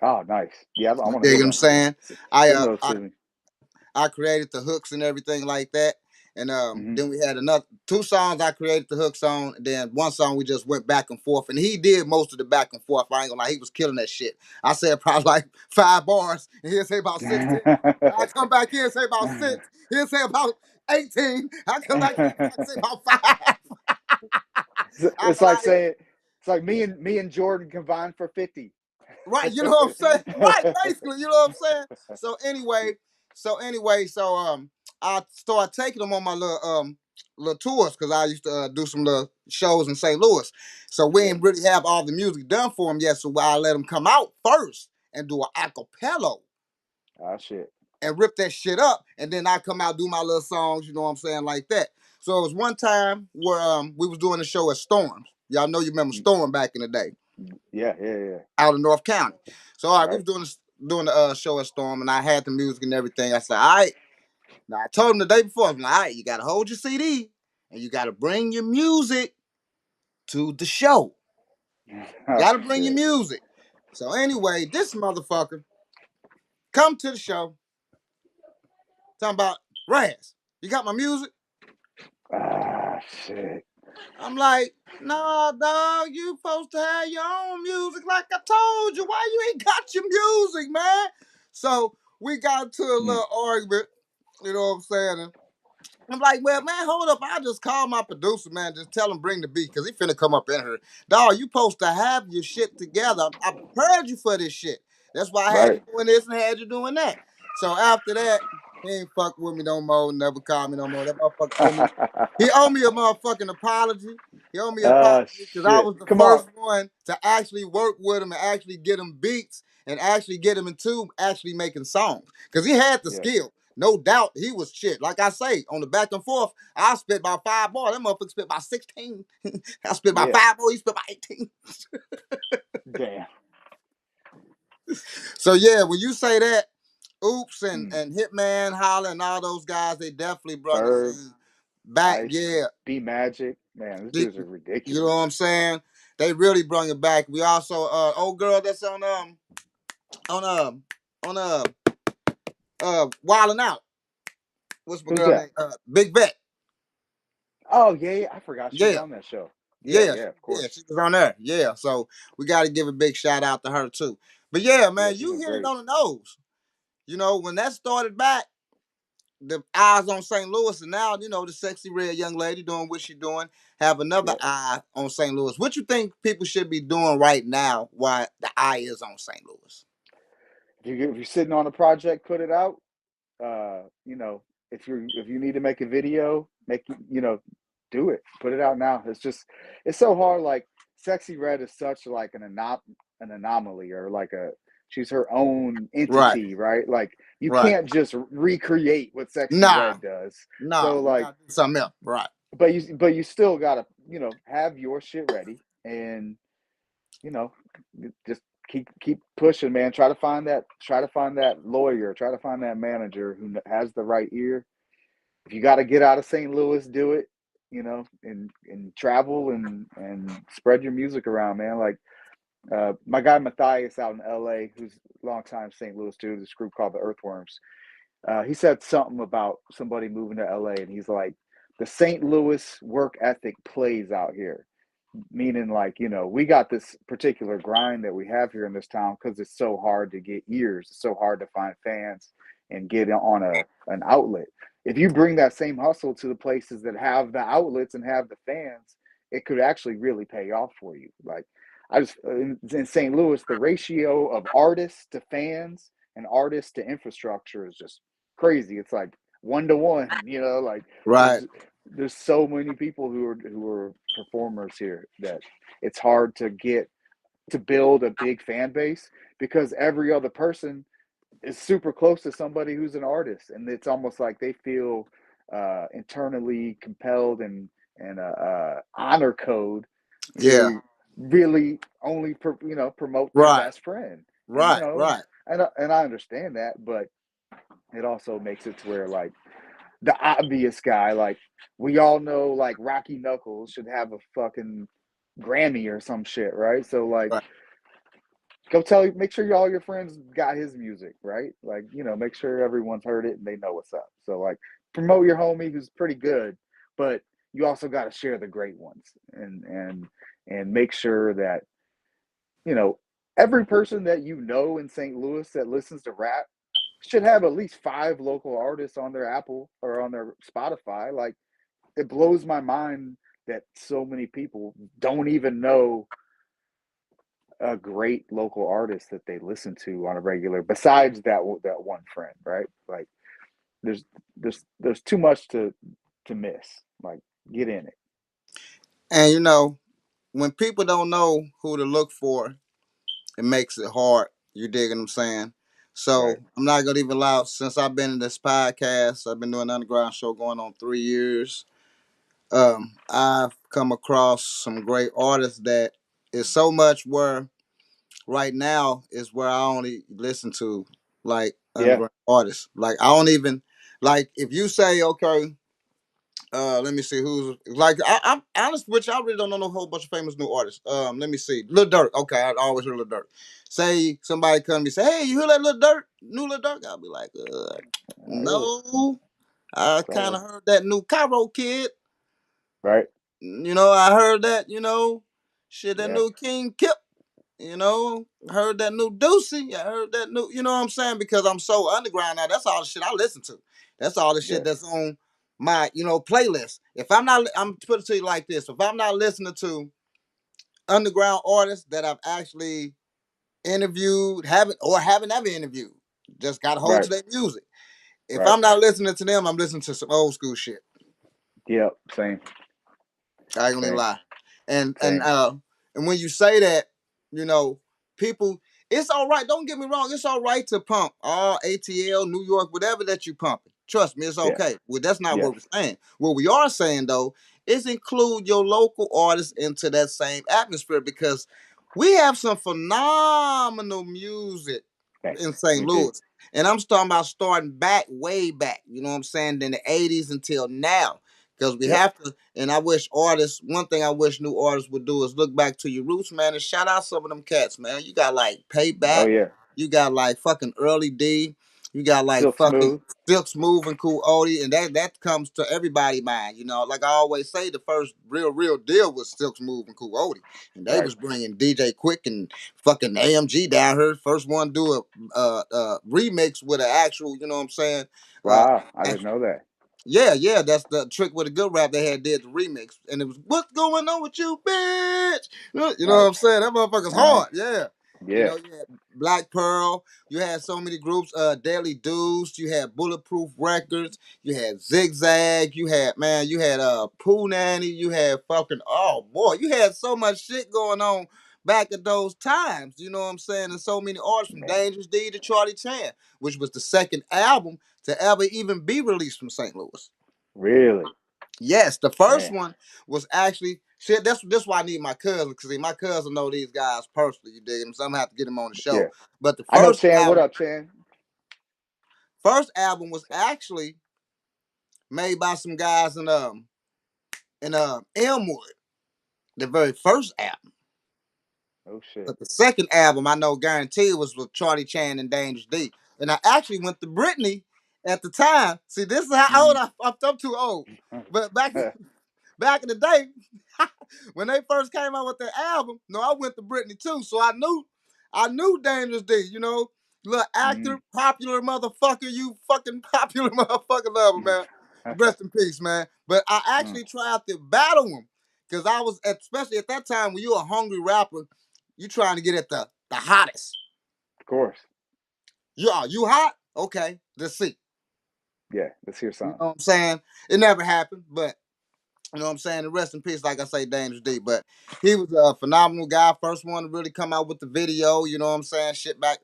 Oh, nice. Yeah. I You want to dig hear what I'm them. saying? I Send uh, those I to me. I created the hooks and everything like that. And Hmm. then we had another 2 songs I created the hooks on. And then one song we just went back and forth. And he did most of the back and forth. I ain't gonna lie, he was killing that shit. I said probably like 5 bars, and he'll say about 16. I come back here and say about 6. He'll say about 18. I come back here and say about 5. I It's be like like, saying it's like me and Jordan combined for 50. right, you know what I'm saying? Right, basically, you know what I'm saying? So anyway, I started taking them on my little tours because I used to do some little shows in St. Louis. So we Yeah. ain't really have all the music done for them yet. So I let them come out first and do an acapella Oh shit. and rip that shit up, and then I come out do my little songs. You know what I'm saying, like that. So it was one time where we was doing a show at Storms. Y'all know you remember Mm, Storm back in the day yeah. Yeah. Yeah. out of North County. So all right, we Right. was doing the show at Storm, and I had the music and everything. I said, all right. Now I told him the day before, I'm like, all right, you gotta hold your CD and you gotta bring your music to the show. Oh Gotta bring your shit. music. So anyway, this motherfucker come to the show talking about Razz. You got my music? Ah shit. I'm like, nah, dog, you supposed to have your own music like I told you. Why you ain't got your music, man? So we got into a Mm, little argument, you know what I'm saying? And I'm like, well, man, hold up. I just call my producer, man. Just tell him bring the beat, because he finna come up in here. Dog, you supposed to have your shit together. I prepared you for this shit. That's why I had right. you doing this and had you doing that. So after that, he ain't fuck with me no more. Never called me no more. That motherfucker owe me. He owe me a motherfucking apology. He owe me an Oh apology because I shit. was the Come on. first one to actually work with him and actually get him beats and actually get him into actually making songs. Because he had the Yeah. skill. No doubt he was shit. Like I say, on the back and forth, I spit about 5 bars. That motherfucker spit about 16. I spit about Yeah. 5 bars. He spit about 18. Damn. So yeah, when you say that, Oops Mm. and Hitman, Holla, and all those guys, they definitely brought the Ferg, scene back. Ice, Yeah, B Magic. Man, these The- dudes are you know what ridiculous. I'm saying? They really brought it back. We also old girl that's on Wildin' Out. What's my Who's girl name? that? Big Vet. Oh yeah, yeah, I forgot she was Yeah, on that show. Yeah, yeah, yeah, of yeah. course. She was on there. Yeah, so we got to give a big shout out to her too. But yeah, Yeah, man, she's you been hit it great. on the nose. You know when that started back, the eyes on St. Louis, and now the sexy red young lady doing what she doing have another Yep. eye on St. Louis. What you think people should be doing right now while the eye is on St. Louis? If you're sitting on a project, put it out. You know, if you need to make a video, do it. Put it out now. It's so hard. Like Sexy Red is such like an anomaly, or like a she's her own Right, entity, right? Like you right. can't just recreate what Sexy Nah, Red does. nah. So You like, gotta do something else. Right. but you still gotta have your shit ready, and you know, just keep pushing, man. Try to find that lawyer, try to find that manager who has the right ear. If you got to get out of St. Louis, do it. And travel and spread your music around, man. Like my guy Matthias out in L.A., who's a long time St. Louis dude, this group called the Earthworms. He said something about somebody moving to LA, and he's like, the St. Louis work ethic plays out here, meaning like we got this particular grind that we have here in this town because it's so hard to get ears, it's so hard to find fans and get on an outlet. If you bring that same hustle to the places that have the outlets and have the fans, it could actually really pay off for you. Like in St. Louis, the ratio of artists to fans and artists to infrastructure is just crazy. It's like 1 to 1. Like Right. there's so many people who are performers here that it's hard to build a big fan base because every other person is super close to somebody who's an artist, and it's almost like they feel internally compelled and honor code Yeah. to really only promote their Right. best friend. and you Right. know Right. and I understand that, but it also makes it to where like the obvious guy, like we all know, like Rocky Knuckles should have a fucking Grammy or some shit, right? So like, Right. make sure all your friends got his music, right? Like, make sure everyone's heard it and they know what's up. So like, promote your homie who's pretty good, but you also got to share the great ones, and make sure that you know every person that in St. Louis that listens to rap should have at least 5 local artists on their Apple or on their Spotify. Like, it blows my mind that so many people don't even know a great local artist that they listen to on a regular, besides that one friend, right? Like, there's there's too much to miss. Like, get in it. And when people don't know who to look for, it makes it hard. You dig what I'm saying? So Right. I'm not gonna even allow. Since I've been in this podcast, I've been doing an underground show going on 3 years. I've come across some great artists that is so much where right now is where I only listen to like Yeah. underground artists. Like I don't even like if you say okay. Let me see who's like. I'm honest with you. I really don't know a whole bunch of famous new artists. Let me see. Lil Durk. Okay, I always hear Lil Durk. Say somebody come to me say, "Hey, you hear that Lil Durk? New Lil Durk?" I'll be like, Yeah. no. I kind Sorry. of heard that new Cairo kid. Right. I heard that. Shit, that Yeah. new King Kip. Heard that new Deucey. I heard that new. You know what I'm saying? Because I'm so underground now. That's all the shit I listen to. That's all the shit Yeah. that's on my playlist. If I'm not, I'm put it to you like this: if I'm not listening to underground artists that I've actually interviewed, haven't ever interviewed, just got a hold Right. of their music. If Right. I'm not listening to them, I'm listening to some old school shit. Yep. Same. I ain't gonna even Same. lie. And and Same. uh and when you say that, you know, people, it's all right. Don't get me wrong. It's all right to pump all ATL, New York, whatever that you pumping. Trust me, it's Yeah. okay. Well, that's not what Yes. we're saying. What we are saying though is include your local artists into that same atmosphere because We have some phenomenal music Hey, in St. we do. Louis. And I'm talking about starting back, way back, you know what I'm saying, in the 80s until now. Because we Yep. have to, and I wish artists, one thing I wish new artists would do is look back to your roots, man, and shout out some of them cats, man. You got like Oh Payback, yeah. you got like fucking Early D, you got like Silk fucking Smooth. Silk Smooth and Cool Odie, and that comes to everybody mind, you know. Like I always say, the first real deal was Silk Smooth and Cool Odie, and they Right. was bringing DJ Quick and fucking AMG down here. First one to do a remix with an actual, you know what I'm saying? Uh, Wow. I didn't know that. yeah, that's the trick with a good rap. They had did the remix, and it was "What's going on with you, bitch?" You know what I'm Nice. saying? That motherfucker's Uh, hard. Yeah, you yeah. know, you had Black Pearl. You had so many groups. Daily Deuce. You had Bulletproof Records. You had Zigzag. You had you had Pooh Nanny. You had fucking oh boy, you had so much shit going on back at those times. You know what I'm saying? And so many artists from Man. Dangerous D to Charlie Chan, which was the second album to ever even be released from St. Louis. Really? Yes, the first Man. one was actually shit. That's why I need my cousin because my cousin know these guys personally. You dig him? So I'm gonna have to get him on the show. Yeah. But the I know Chan. What up, Chan? first album was actually made by some guys in Elmwood. The very first album. Oh shit. But the second album I know guaranteed was with Charlie Chan and Dangerous D. And I actually went to Brittany at the time. See, this is how old Mm. I'm too old. But back in the day, when they first came out with their album, no, I went to Britney too, so I knew Dangerous D, you know, little mm. actor, popular motherfucker, you fucking popular motherfucker lover, man. Rest in peace, man. But I Mm. actually tried to battle him because I was, especially at that time when you're a hungry rapper, you trying to get at the hottest. Of course. You hot? Okay, let's see. Yeah. Let's hear You something. know what I'm saying? It never happened, but you know what I'm saying? And rest in peace, like I say, Dangerous D. But he was a phenomenal guy. First one to really come out with the video, you know what I'm saying? Shit back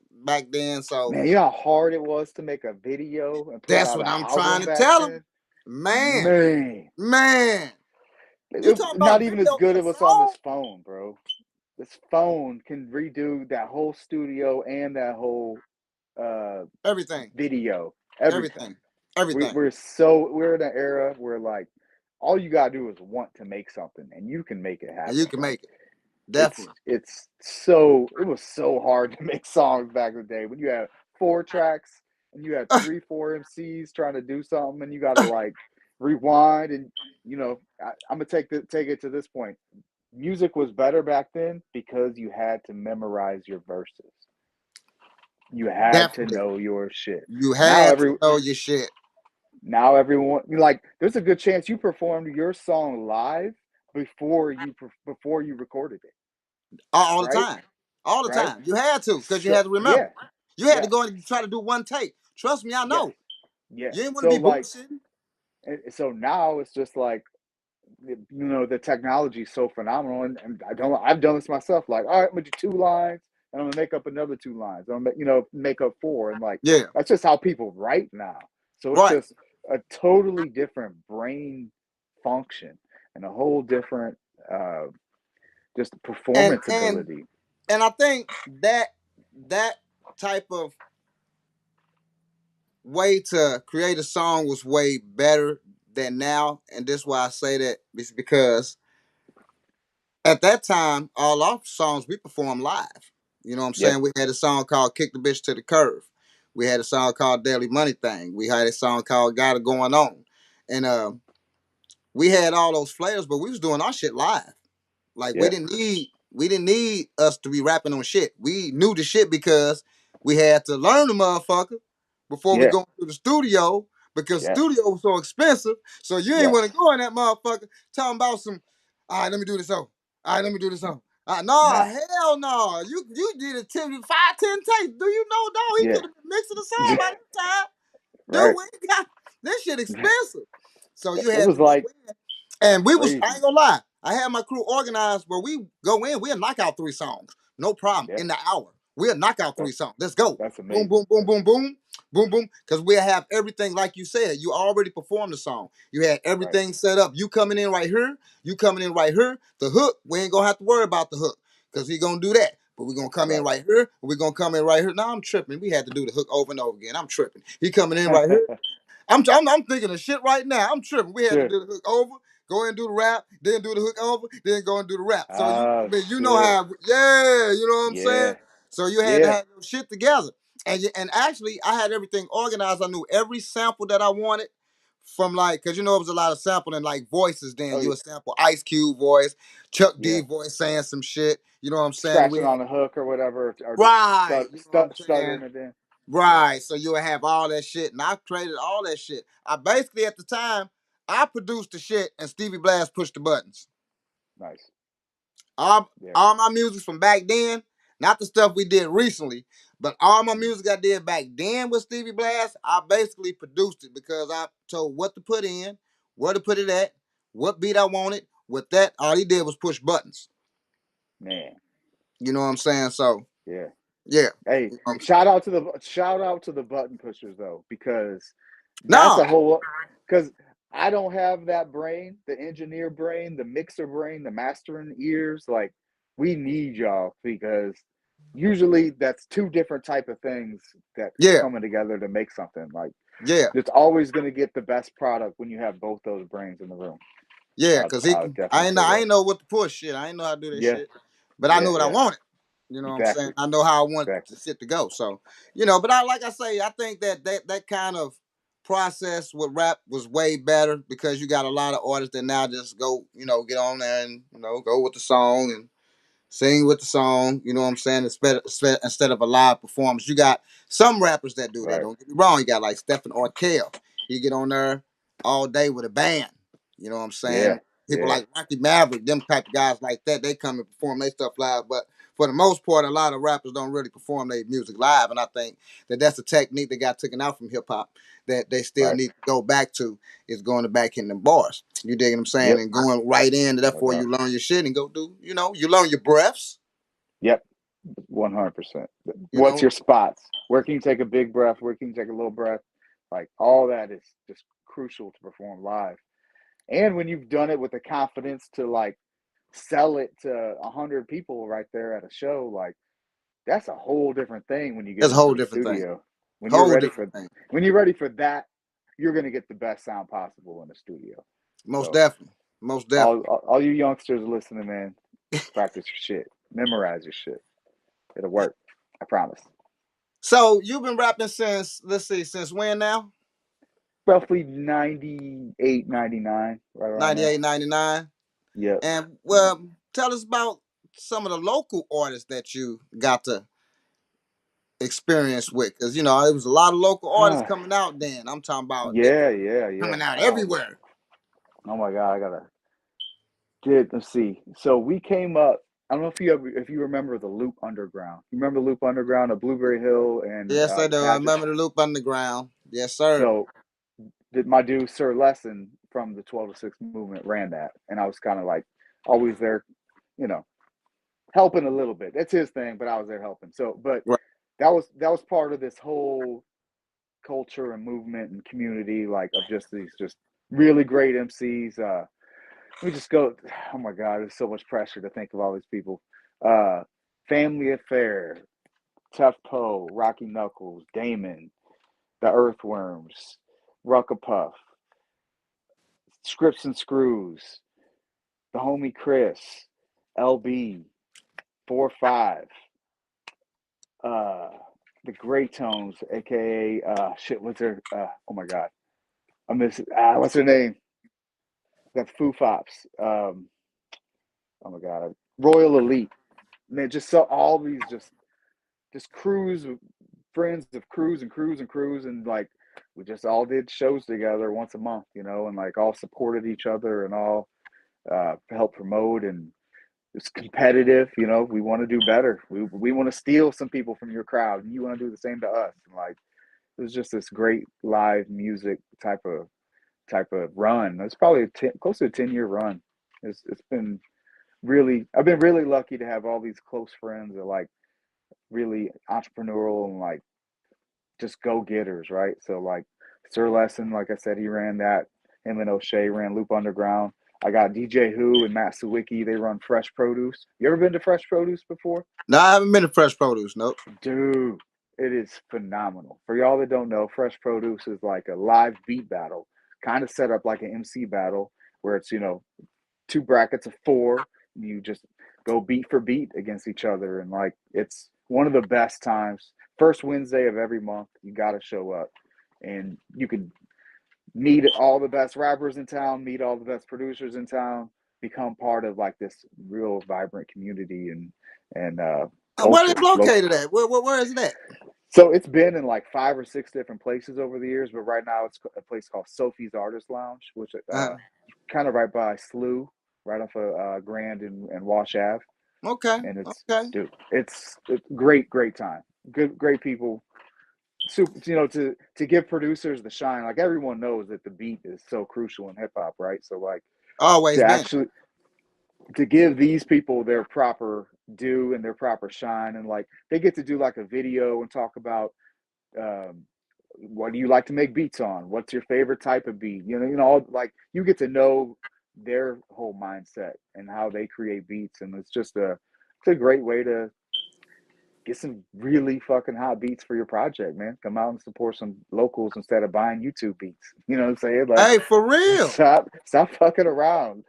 then. So Man, you know how hard it was to make a video and put that's out what an I'm trying album to back tell him. then? Man, Man. man. You talking Not about even as video good for a as what's on song? this phone, bro. This phone can redo that whole studio and that whole uh Everything. video, everything. Everything. Everything. We're in an era where like all you gotta do is want to make something and you can make it And you happen. can Like make it. Definitely. it was so hard to make songs back in the day when you had 4 tracks and you had 3, 4 MCs trying to do something and you gotta like rewind and I'm gonna take it to this point. Music was better back then because you had to memorize your verses. You had to Definitely. know your shit. You Now had to know your shit. everyone like there's a good chance you performed your song live before you recorded it, All the right? time. All the Right? time. You had to, because you So had to remember. yeah, You had to yeah, go and try to do one take. Trust me, I yeah, know. yeah. You ain't want to So be like, bullshitting. so now it's just like the technology is so phenomenal, and I've done this myself. Like, all right, I'm gonna do 2 lines, and I'm gonna make up another 2 lines. I'm gonna make up four, and like Yeah. that's just how people write now. So it's Right. just a totally different brain function and a whole different uh, just And performance and ability. and I think that type of way to create a song was way better than now. And this is why I say that is because at that time, all our songs we performed live. You know what I'm Yeah, saying? We had a song called Kick the Bitch to the Curve. We had a song called Daily Money Thing. We had a song called Got It Going On. And we had all those flavors, but we was doing our shit live. Like yeah, we didn't need us to be rapping on shit. We knew the shit because we had to learn the motherfucker before we yeah, go to the studio because yes, studio was so expensive. So you ain't yes, want to go in that motherfucker talking about some. All right, let me do this on. All right, let me do this on. No, no, hell no. You did it 10 takes. Do you know, dog? He yeah, could have been mixing the song by that time. Dude, right. we ain't got this shit expensive. So you It had was to go like in. And I crazy. ain't gonna lie, I had my crew organized where we go in, we'll knock out 3 songs. No problem. Yeah, In the hour. We'll knock out three that's songs. Let's go. that's Boom, amazing. boom, boom, boom, boom, boom, boom. Because we'll have everything, like you said. You already performed the song. You had Right, everything set up. You coming in right here. You coming in right here. The hook, we ain't gonna have to worry about the hook. because he gonna do that. But we're gonna come in right here, and we're gonna come in right here. Now I'm tripping. We had to do the hook over and over again. I'm tripping. He coming in right here. I'm thinking of shit right now. I'm tripping. We had to Shit. do the hook over, go and do the rap, then do the hook over, then go and do the rap. So Oh, you know shit. how, yeah, you know what I'm saying. Yeah. So you had to Yeah. have your shit together, and actually I had everything organized. I knew every sample that I wanted from like, cause you know it was a lot of sampling like voices. Then Oh, you yeah. would sample Ice Cube voice, Chuck D Yeah. voice saying some shit. You know what I'm saying? We Scratching had, on the hook or whatever, or just right. You know what I'm saying? stuttering it in. Yeah. Right. So you would have all that shit. And I created all that shit. I basically at the time, I produced the shit and Stevie Blast pushed the buttons. Nice. All, Yeah. all my music from back then, not the stuff we did recently, but all my music I did back then with Stevie Blast, I basically produced it because I told what to put in, where to put it at, what beat I wanted. With that, all he did was push buttons. Man. You know what I'm saying? So Yeah. yeah. Hey, Um, shout out to the button pushers though, because that's no, a whole, because I don't have that brain, the engineer brain, the mixer brain, the mastering ears. Like, we need y'all, because usually that's two different type of things that yeah, coming together to make something. Like, yeah. it's always going to get the best product when you have both those brains in the room. Yeah, I, cause I would definitely say I that. ain't know what to push shit. I ain't know how to do that Yeah, shit. But I yeah, knew what I yeah. wanted. You know what I'm saying? Exactly, I know how I want the exactly. shit to go. So, you know, but I like I say, I think that kind of process with rap was way better because you got a lot of artists that now just go, you know, get on there and, you know, go with the song and sing with the song, you know what I'm saying? Instead of a live performance. You got some rappers that do that. Right. Don't get me wrong. You got like Stephen Orkel. He get on there all day with a band. You know what I'm Yeah, saying? People yeah. like Rocky Maverick, them type of guys like that, they come and perform their stuff live. But for the most part, a lot of rappers don't really perform their music live. And I think that that's a technique that got taken out from hip hop that they still Right. need to go back to is going to back in the bars. You dig what I'm saying? Yep. And going right in, No therefore doubt. you learn your shit and go do, you know, you learn your breaths, Yep. 100%. you What's know. your spots? Where can you take a big breath? Where can you take a little breath? Like, all that is just crucial to perform live. And when you've done it with the confidence to like sell it to 100 people right there at a show, like, that's a whole different thing when you get That's a into whole the different thing. studio. When you're Whole ready different for thing. when you're ready for that, you're gonna get the best sound possible in the studio. Most So definitely. Most definitely. all you youngsters listening, man, practice your shit. Memorize your shit. It'll work. I promise. So you've been rapping since, let's see, since when now? Roughly 98, 99, right around there. 98, 99. Yep. And Yep. well, tell us about some of the local artists that you got to experience with. Because, you know, it was a lot of local artists coming out then. I'm talking about they Yeah, yeah, yeah. coming out everywhere. Oh my God, I gotta get. Let's see. So we came up. I don't know if you remember the Loop Underground. You remember Loop Underground, of Blueberry Hill and Yes, I the do. I Pageant. remember the Loop Underground. Yes, sir. So did my dude Sir Lesson from the 12 to 6 movement ran that, and I was kind of like always there, you know, helping a little bit. That's his thing, but I was there helping. So, but Right. that was part of this whole culture and movement and community, like, of just these just really great MCs. We just go. Oh my God, there's so much pressure to think of all these people. Uh, Family Affair, Tough Poe, Rocky Knuckles, Damon, the Earthworms, Ruckapuff, Scripts and Screws, the homie Chris, LB, 4-5, uh, the Great Tones, aka shit. What's her? Oh my God, I miss it. What's her name? Got Foo Fops. Oh my God, Royal Elite. Man, just so all these just crews, friends of crews and crews and crews, and like we just all did shows together once a month, you know, and like all supported each other and all help promote, and it's competitive, you know. We want to do better. We want to steal some people from your crowd, and you want to do the same to us. And like, it was just this great live music type of run. It's probably close to a 10-year run. It's been really, I've been really lucky to have all these close friends that like really entrepreneurial and like just go getters, right? So like Sir Lesson, like I said, he ran that. Him and O'Shea ran Loop Underground. I got DJ Who and Matt Sawicki. They run Fresh Produce. You ever been to Fresh Produce before? No, I haven't been to Fresh Produce. Nope. Dude, it is phenomenal. For y'all that don't know, Fresh Produce is like a live beat battle, kind of set up like an MC battle where it's, two brackets of four. You just go beat for beat against each other. And like, it's one of the best times. First Wednesday of every month, you got to show up. And you can meet all the best rappers in town, meet all the best producers in town, become part of like this real vibrant community and Where culture. is located at? Where is it at? So it's been in like 5 or 6 different places over the years, but right now it's a place called Sophie's Artist Lounge, which Uh, kind of right by Slough, right off of Grand and Wash Ave. okay, And it's, okay. dude, it's great time. Great people. Super, to give producers the shine. Like everyone knows that the beat is so crucial in hip hop, right? So like Always to been. actually to give these people their proper due and their proper shine, and like they get to do like a video and talk about um, what do you like to make beats on? What's your favorite type of beat? Like you get to know their whole mindset and how they create beats, and it's a great way to get some really fucking hot beats for your project, man. Come out and support some locals instead of buying YouTube beats. You know what I'm saying? Like, Hey, for real. stop fucking around.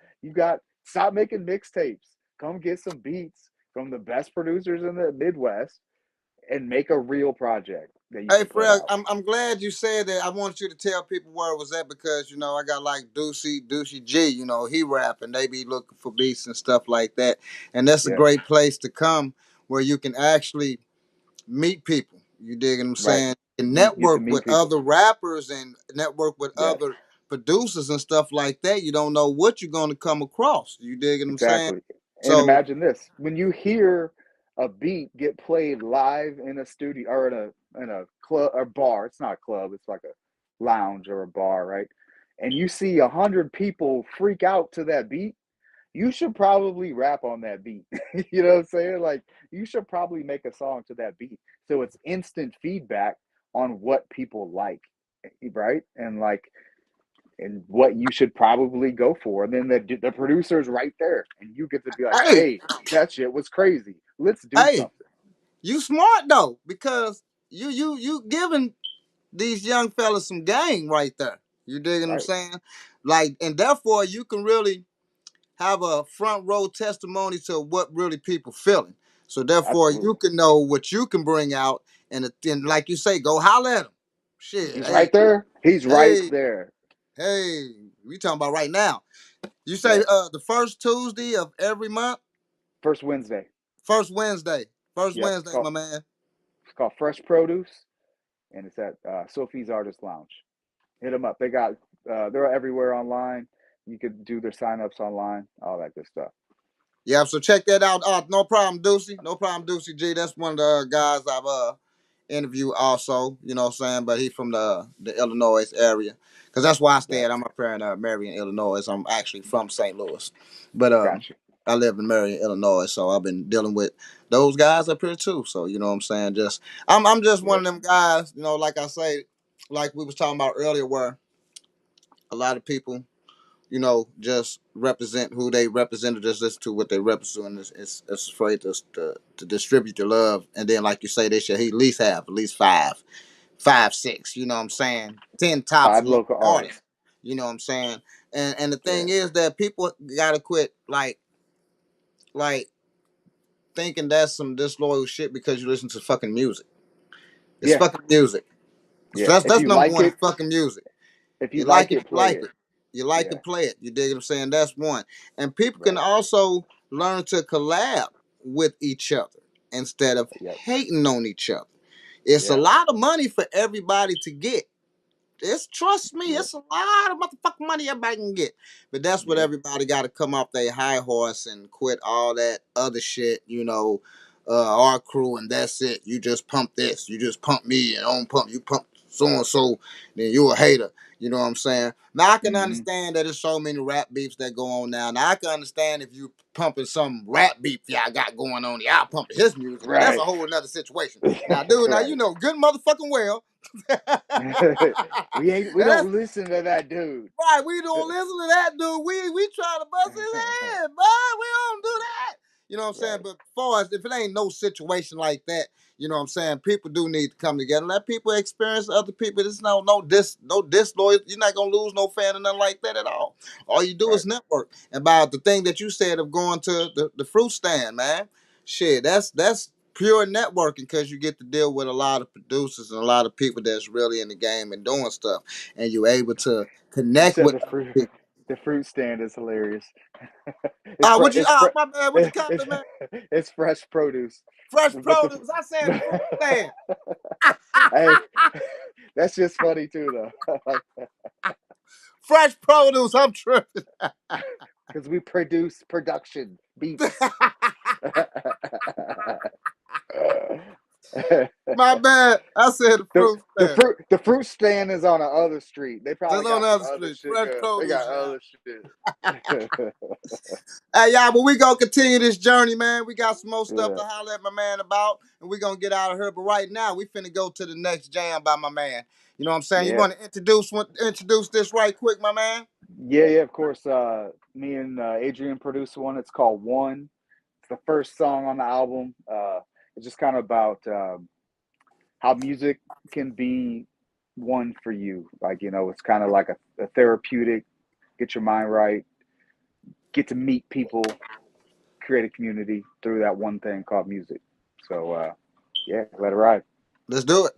Stop making mixtapes. Come get some beats from the best producers in the Midwest and make a real project that you Hey, can for put real. out. I'm glad you said that. I want you to tell people where it was at because I got like Deucey G. He rap and they be looking for beats and stuff like that, and that's a Yeah, great place to come where you can actually meet people. You dig what I'm right. saying? And You network can meet with people. other rappers and network with Yes, other producers and stuff like that. You don't know what you're going to come across. You dig what I'm saying? exactly. And So, imagine this: when you hear a beat get played live in a studio or in a club or bar, it's not a club; it's like a lounge or a bar, right? And you see 100 people freak out to that beat. You should probably rap on that beat. You know what I'm saying? Like you should probably make a song to that beat, so it's instant feedback on what people like, right? And what you should probably go for. And then the producer's right there, and you get to be like, hey, "Hey, that shit was crazy. Let's do hey, something." you smart though because you giving these young fellas some game right there. You dig what I'm Right? saying? Like, and therefore you can really have a front row testimony to what really people feeling. So therefore you Absolutely. can know what you can bring out, and like you say, go holler at them. Shit, He's hey, right there. He's right hey, there. hey, we talking about right now. You say Yeah. the first Tuesday of every month, First Wednesday. first Wednesday, first Yep. It's Wednesday, called my man. it's called Fresh Produce, and it's at Sophie's Artist Lounge. Hit them up. They're everywhere online. You could do their signups online, all that good stuff. Yeah, so check that out. No problem, Deucey. No problem, Deucey G. That's one of the guys I've interviewed also, you know what I'm saying? But he from the Illinois area. Cause that's why I stay Yeah. at. I'm up here in Marion, Illinois. I'm actually from St. Louis. But Got you. I live in Marion, Illinois, so I've been dealing with those guys up here too. So you know what I'm saying? I'm just one Yep. of them guys, like I say, like we was talking about earlier, where a lot of people just represent who they represented, just listen to what they represent, and it's afraid to distribute the love. And then, like you say, they should at least have at least five, six, you know what I'm saying? 10 tops 5 more local artists, artists. you know what I'm saying? And the thing Yeah. is that people gotta quit like thinking that's some disloyal shit because you listen to fucking music. It's Yeah. fucking music. So Yeah. that's number one, it's fucking music. If you You like like it, it, you play like it. it. You like Yeah. it, play it. You dig what I'm saying? That's one. And people can Right. also learn to collab with each other instead of Yep. hating on each other. It's a Yeah. lot of money for everybody to get. Trust me, Yep. it's a lot of motherfucking money everybody can get. But that's what Yep. everybody got to come off their high horse and quit all that other shit, our crew, and that's it. You just pump this, you just pump me, and I don't pump you pump. so and so, then you a hater. You know what I'm saying? Now I can Mm-hmm. understand that there's so many rap beefs that go on now. Now I can understand if you pumping some rap beef y'all got going on, y'all pumping his music. Now that's a Right. whole another situation. Now, dude, now you Right. know good motherfucking well. We And that's don't listen to that dude. right. We don't listen to that dude. We try to bust his head, but we don't do that. You know what I'm saying? Right. But far as if it ain't no situation like that, you know what I'm saying? People do need to come together. Let people experience other people. There's no disloyal. You're not gonna lose no fan or nothing like that at all. All you do Right. is network. And about the thing that you said of going to the fruit stand, man. Shit, that's pure networking because you get to deal with a lot of producers and a lot of people that's really in the game and doing stuff, and you're able to You connect said with the other fruit people. the fruit stand is hilarious. It's What you? it's fre- My bad. What you call it's it, man? it's fresh produce. Fresh But the produce. I said fruit stand. hey, that's just funny too though. Like Fresh produce. I'm tripping. because we produce production beats. My bad. I said the the fruit stand. the fruit stand is on the other street. They Just probably on got the some other other street. shit Fresh going. They produce, got y'all. other shit. Hey, y'all, but we gonna continue this journey, man. We got some more stuff Yeah, to holler at my man about, and we gonna get out of here. But right now, we finna go to the next jam by my man. You know what I'm saying? You yeah, want to introduce this right quick, my man? yeah. Of course, me and Adrian produced one. It's called One. It's the first song on the album. It's just kind of about how music can be one for you. Like, it's kind of like a therapeutic, get your mind right, get to meet people, create a community through that one thing called music. So, yeah, let it ride. Let's do it.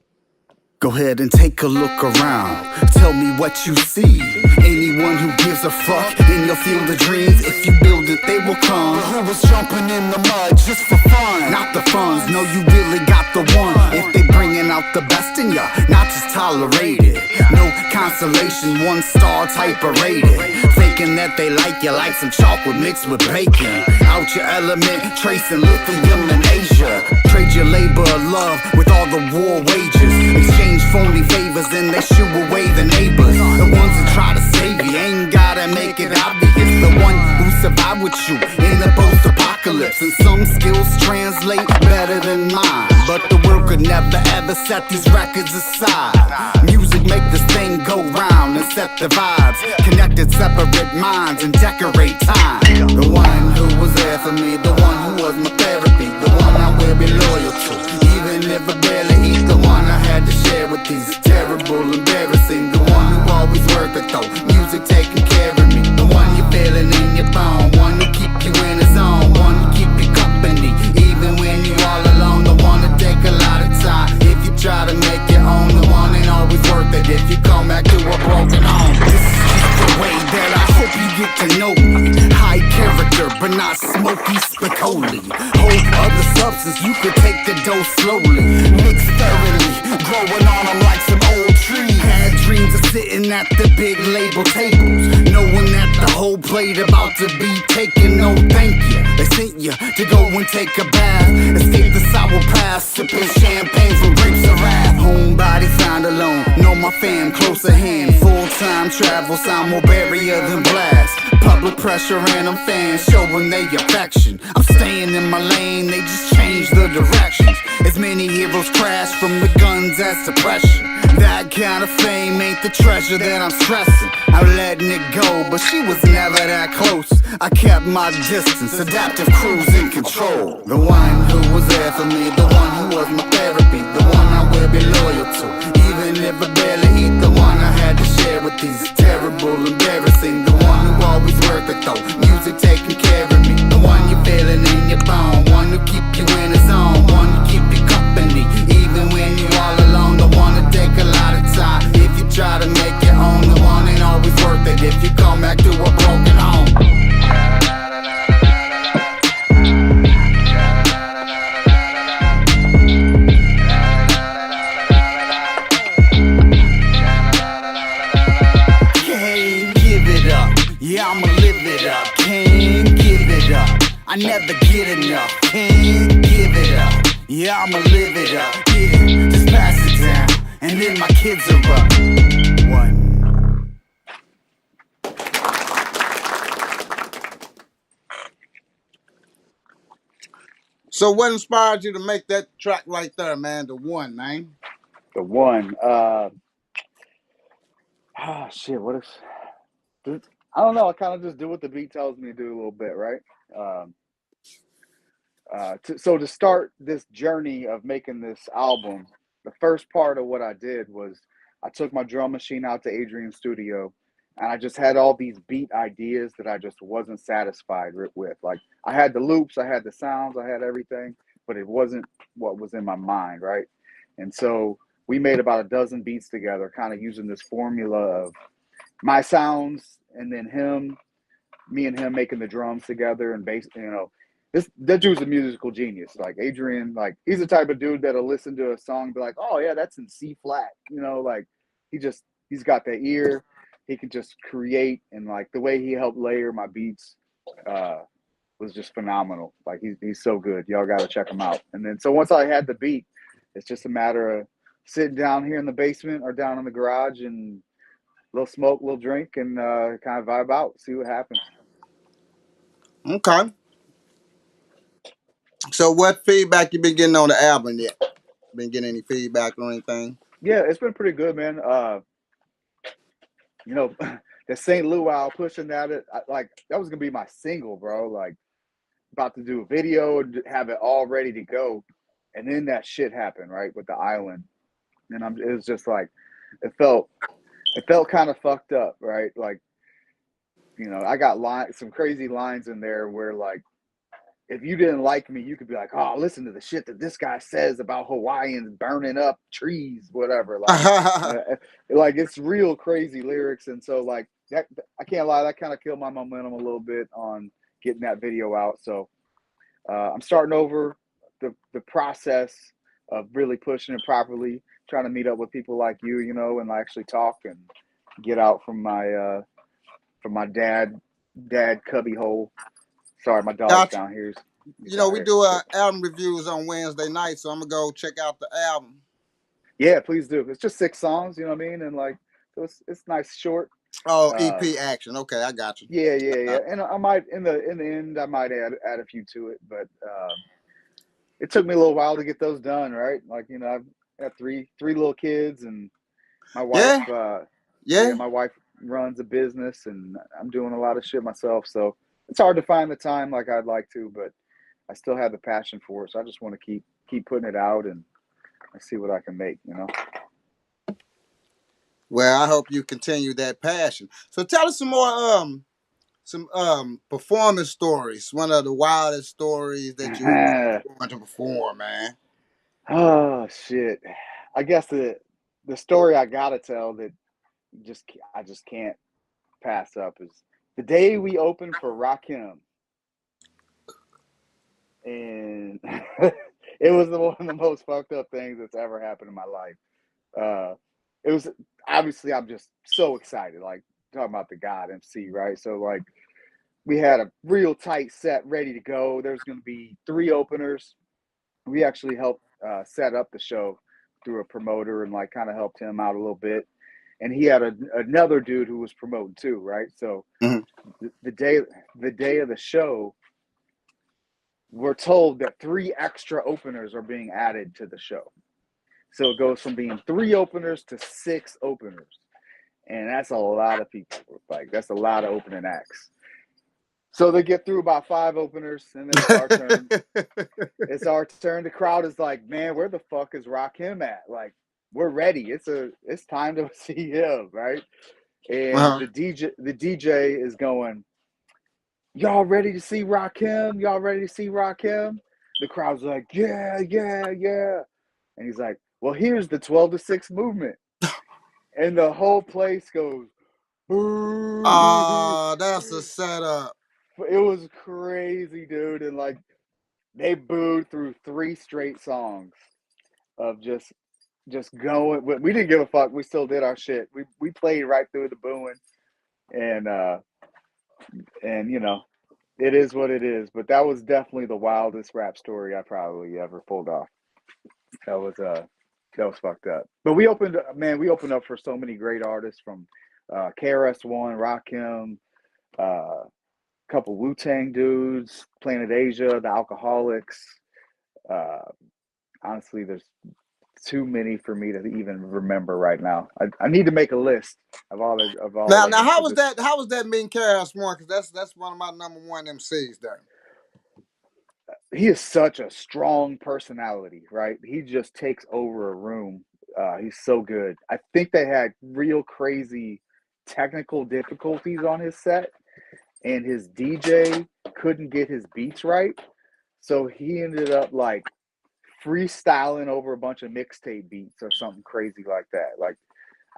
Go ahead and take a look around. Tell me what you see. Anyone who gives a fuck in your field of dreams, if you build it, they will come. Who was jumping in the mud just for fun? Not the funds, no, you really got the one. If they bringing out the best in ya, not just tolerated. No consolation, 1-star type of rated. Faking that they like you like some chocolate mixed with bacon. Out your element, tracing lithium in Asia. Trade your labor of love with all the war wages. Exchange phony favors and they shoo away the neighbors. The ones that try to save you ain't gotta make it obvious. The one who survived with you in the post-apocalypse. And some skills translate better than mine, but the world could never ever set these records aside. Music make this thing go round and set the vibes. Connected separate minds and decorate time. The one who was there for me, the one who was my therapy, the one I will be loyal to. Even if I barely eat, the one I had to share with these terrible, embarrassing. The one who always worked it though, music taking care of me. The one you're feeling in your bone, one who keep you in his own, one who keep you company. Even when you all alone, the one to take a lot of time. If you try to make your own, the one ain't always worth it. If you come back to a broken home, this is just the way that I hope you get to know me. High character, but not smoky spicoli. Whole other substance, you could take the dose slowly. Mixed thoroughly, growing on them like some old trees. Had dreams of sitting at the big label tables, knowing that the whole plate about to be taken. No thank you, they sent you to go and take a bath. Escape the sour past, sipping champagne from grapes of wrath. Homebody found alone, know my fam close at hand. Full-time travel, sound more barrier than blast. Public pressure and I'm fans showing they affection. I'm staying in my lane, they just change the directions. As many heroes crash from the guns as suppression. That kind of fame ain't the treasure that I'm stressing. I'm letting it go, but she was never that close. I kept my distance, adaptive cruising control. The one who was there for me, the one who was my therapy, the one I will be loyal to. Even if I barely eat, the one I had to share with these terrible, embarrassing. The one who always worked it though, music taking care of me. The one you're feeling in your bone, one who keep you in his own, one who keep you company. Even when you all alone, the one to take a lot of time. If you try to make your own, the one ain't always worth it. If you come back to a broken home. Can't give it up, yeah, I'ma live it up. Can't give it up, I never get enough. Can't give it up, yeah, I'ma live it up. Yeah, just pass it down. and then my kids are up. What? So what inspired you to make that track right there, man? The one, man. The one. Shit. What is? I don't know. I kind of just do what the beat tells me to do a little bit, right? Um, so to start this journey of making this album, the first part of what I did was I took my drum machine out to Adrian's studio, and I just had all these beat ideas that I just wasn't satisfied with. Like I had the loops, I had the sounds, I had everything, but it wasn't what was in my mind, right? And so we made about a dozen beats together, kind of using this formula of my sounds and then me and him making the drums together and bass, that dude's a musical genius. Like Adrian, like he's the type of dude that'll listen to a song and be like, oh yeah, that's in C flat. Like he's got that ear. He can just create, and like the way he helped layer my beats was just phenomenal. Like he's so good. Y'all gotta check him out. And then so once I had the beat, it's just a matter of sitting down here in the basement or down in the garage and a little smoke, a little drink, and kind of vibe out, see what happens. Okay. So what feedback you been getting on the album yet? Been getting any feedback or anything? Yeah, it's been pretty good, man. The St. Luau pushing that, like that was gonna be my single, bro. Like about to do a video and have it all ready to go, and then that shit happened, right, with the island, and it was just like it felt kind of fucked up, right? Like I got some crazy lines in there where like if you didn't like me, you could be like, oh, listen to the shit that this guy says about Hawaiians burning up trees, whatever. Like it's real crazy lyrics. And so like that, I can't lie, that kind of killed my momentum a little bit on getting that video out. So I'm starting over the process of really pushing it properly, trying to meet up with people like you, and actually talk and get out from my dad cubby hole. Sorry, my dog's Gotcha. down here. We do album reviews on Wednesday night, so I'm gonna go check out the album. Yeah, please do. It's just 6 songs, you know what I mean, and like so it's nice, short. Oh, EP action. Okay, I got you. Yeah. And I might in the end I might add a few to it, but it took me a little while to get those done, right? Like I've got three little kids, and my wife. Yeah. My wife runs a business, and I'm doing a lot of shit myself, so it's hard to find the time like I'd like to, but I still have the passion for it, so I just want to keep putting it out and see what I can make, Well, I hope you continue that passion. So tell us some more performance stories. One of the wildest stories that you want to perform, man. Oh shit! I guess the story I gotta tell that I just can't pass up is the day we opened for Rakim, and it was one of the most fucked up things that's ever happened in my life. It was obviously I'm just so excited, like talking about the God MC, right? So like we had a real tight set ready to go. There's going to be 3 openers. We actually helped set up the show through a promoter and like kind of helped him out a little bit. And he had another dude who was promoting too, right? So the day of the show, we're told that 3 extra openers are being added to the show. So it goes from being 3 openers to 6 openers. And that's a lot of people. Like that's a lot of opening acts. So they get through about 5 openers, and then it's our turn. It's our turn. The crowd is like, man, where the fuck is Rakim at? Like, we're ready. It's time to see him, right? And the DJ is going, y'all ready to see Rakim? Y'all ready to see Rakim? The crowd's like, yeah. And he's like, well, here's the 12 to 6 movement. And the whole place goes, boo. Oh, that's a setup. It was crazy, dude. And like, they booed through 3 straight songs of just going. We didn't give a fuck. We still did our shit. We played right through the booing, and it is what it is. But that was definitely the wildest rap story I probably ever pulled off. That was That was fucked up. But we opened up for so many great artists from KRS-One, Rakim, a couple Wu-Tang dudes, Planet Asia, the Alcoholics. Honestly, there's too many for me to even remember right now. I need to make a list of all of Now, them. how was that? How was that meeting KRS-One? Because that's one of my number one MCs there. He is such a strong personality, right? He just takes over a room. He's so good. I think they had real crazy technical difficulties on his set, and his DJ couldn't get his beats right. So he ended up like freestyling over a bunch of mixtape beats or something crazy like that. Like,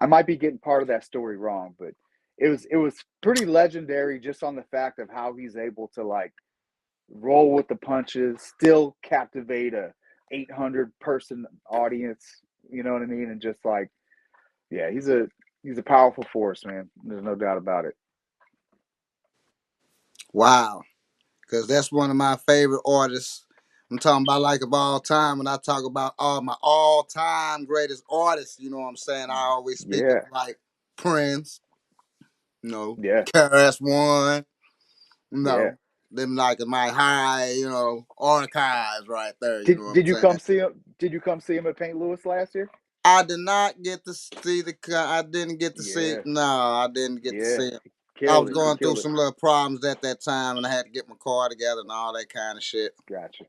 I might be getting part of that story wrong, but it was pretty legendary just on the fact of how he's able to like roll with the punches, still captivate a 800 person audience, you know what I mean? And just like, yeah, he's a powerful force, man. There's no doubt about it. Wow. Because that's one of my favorite artists. I'm talking about like of all time. When I talk about all my all-time greatest artists, you know what I'm saying? I always speak of Yeah. like Prince, Yeah. KRS-One, Yeah. them like my high, archives right there, you know what I'm Did you come saying? see him? Did you come see him at Paint Lewis last year? I did not get to see I didn't get to see, Yeah. no, I didn't get to Yeah. see him. I Killed was it. He going through killed it. some little problems at that time, and I had to get my car together and all that kind of shit. Gotcha.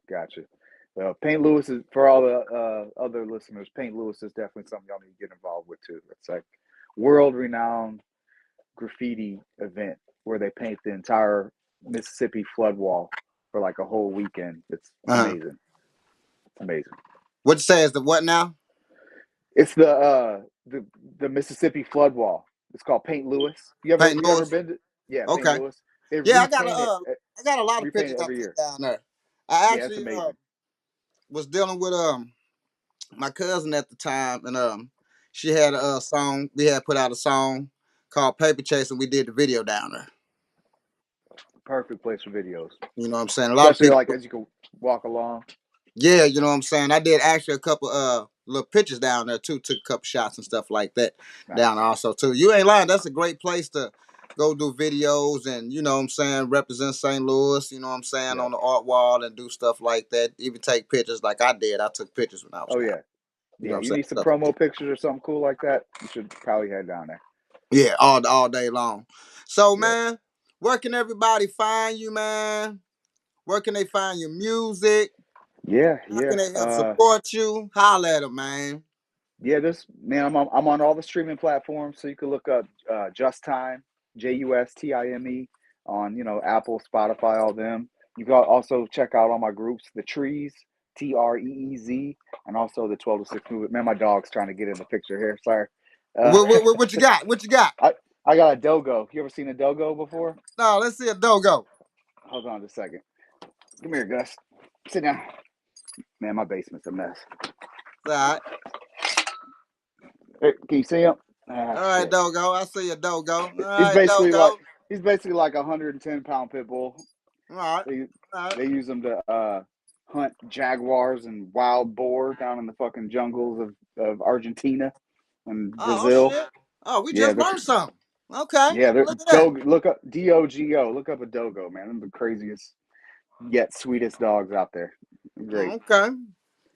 Well, Paint Lewis is, for all the other listeners, Paint Lewis is definitely something y'all need to get involved with too. It's like world-renowned graffiti event where they paint the entire Mississippi flood wall for like a whole weekend. It's amazing. It's amazing. What you say is the what now? It's the Mississippi flood wall. It's called Paint Lewis. You ever been to? Yeah, Paint Okay. Lewis. They Yeah, repaint it. I got a lot of Repaint pictures it I every took year. down there. I Yeah, it's actually amazing. was dealing with my cousin at the time, and she had a song. We had put out a song called Paper Chase, and we did the video down there. Perfect place for videos. You know what I'm saying? A lot Especially of like people. as you can walk along. Yeah, you know what I'm saying? I did actually a couple little pictures down there too, took a couple shots and stuff like that down there also too. You ain't lying, that's a great place to go do videos and, you know what I'm saying, represent St. Louis, you know what I'm saying, on the art wall and do stuff like that. Even take pictures like I did. I took pictures when I was Oh down. yeah. You know what I'm You saying? need some Stuff promo like pictures or something cool like that. You should probably head down there. yeah, all day long. So Yeah. man, where can everybody find you, man? Where can they find your music? Yeah. How can they help support you? Holla at them, man. Yeah, I'm on all the streaming platforms, so you can look up Just Time, JUSTIME on Apple, Spotify, all them. You can also check out all my groups, the Trees, TREEZ, and also the 12 to 6 movement. Man, my dog's trying to get in the picture here. Sorry. What you got? What you got? I got a dogo. You ever seen a dogo before? No, let's see a dogo. Hold on just a second. Come here, Gus. Sit down. Man, my basement's a mess. All right. Hey, can you see him? All right, dogo. I see a dogo. All He's right, basically dogo. like a 110-pound pit bull. All right. They use them to hunt jaguars and wild boar down in the fucking jungles of Argentina and Brazil. Oh shit. Oh, we Yeah, just learned something. Okay. Yeah, they're Look at that. look up DOGO. Look up a dogo, man. They're the craziest yet sweetest dogs out there. Great. Okay.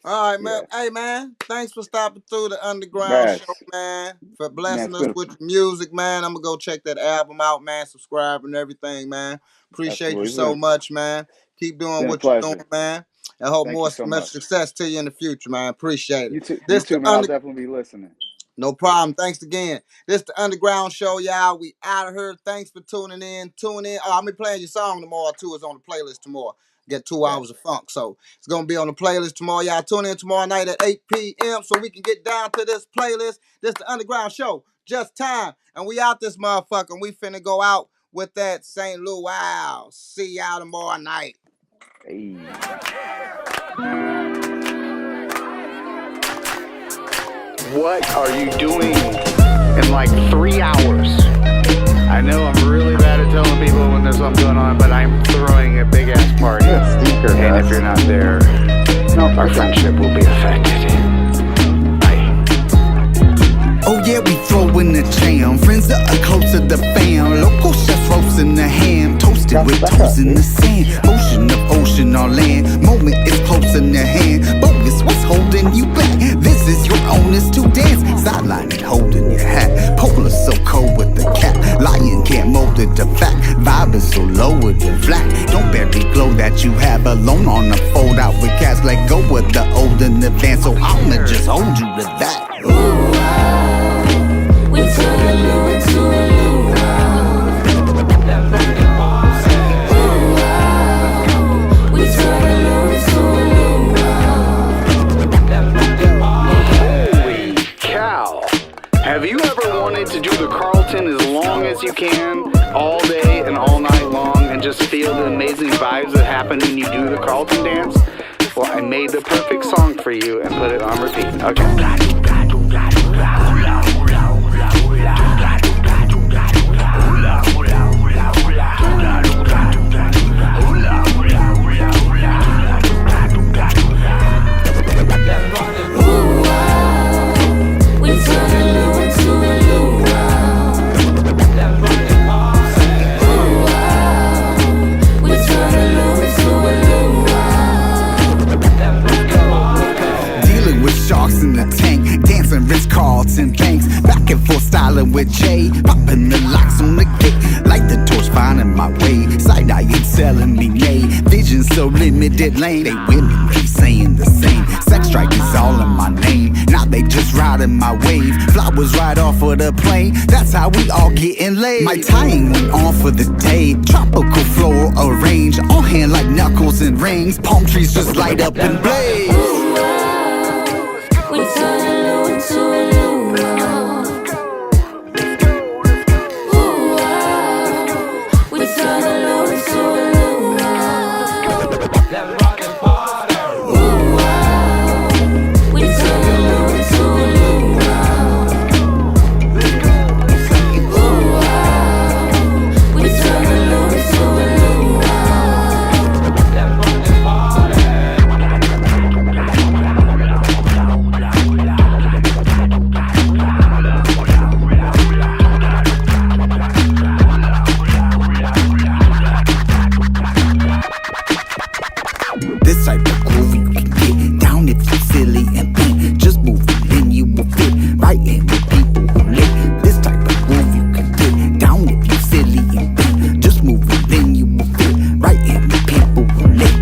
All right, man. Yeah. Hey, man. Thanks for stopping through the Underground Raz, Show, man. For man, blessing it's us been with your music, man. I'm gonna go check that album out, man. Subscribe and everything, man. Appreciate you so much, man. Keep doing been a what you're doing, pleasure. man. I hope Thank you so much much. success to you in the future, man. Appreciate it. You too, man. I'll definitely be listening. No problem. Thanks again. This the Underground Show, y'all. We out of here. Thanks for tuning in. Tune in. Oh, I'm be playing your song tomorrow too. It's on the playlist tomorrow. Get 2 hours of funk. So it's gonna be on the playlist tomorrow. Y'all tune in tomorrow night at 8 p.m. so we can get down to this playlist. This the Underground Show. Just time. And we out this motherfucker. And we finna go out with that St. Louis. Wow. See y'all tomorrow night. Hey. What are you doing in like 3 hours? I know I'm really bad at telling people when there's something going on, but I'm throwing a big ass party. And if you're not there, our friendship will be affected. Bye. Oh yeah, we throwin' the jam. Friends that are close to the fam. Local chefs roasting the ham. Toasted with toes in the sand. Motion of ocean or land. Moment is close in the hand. Bogus, what's holding you back? This is your onus to dance. Sideline and holding your hat. Polar so cold with the cap. Lion can't mold it to fact. Vibe is so lower than flat. Don't bury glow that you have alone on a fold out with cats. Let go of the old in advance. So I'ma just hold you to that. We turn a lure into a luau. We turn a lure into a luau. Holy cow. Have you ever wanted to do the Carlton as long as you can, all day and all night long, and just feel the amazing vibes that happen when you do the Carlton dance? Well, I made the perfect song for you and put it on repeat. Okay. We turn a lure into a luau. We turn a lure into a luau. Dealing with sharks in the tank, dancing Ritz-Carlton banks, back and forth styling with Jay, popping the locks on the gate, light the torch, finding my way. Side eye ain't selling me nay, vision so limited lane. They women keep saying the same, sex strike is all in my name. Now they just riding my wave, flowers right off of the plane. That's how we all getting laid. My tying went on for the day, tropical floral arrange, on hand like knuckles and rings. Palm trees just light up and blaze. We turn a lure into a luau. We turn a lure into a luau. We turn a lure into a luau. We turn a lure into a luau. This type of groove you can get down if you're silly and bent. Just move it, then you will fit right in with people who lit. This type of groove you can get down if you're silly and bent. Just move it, then you will fit right in with people who lit.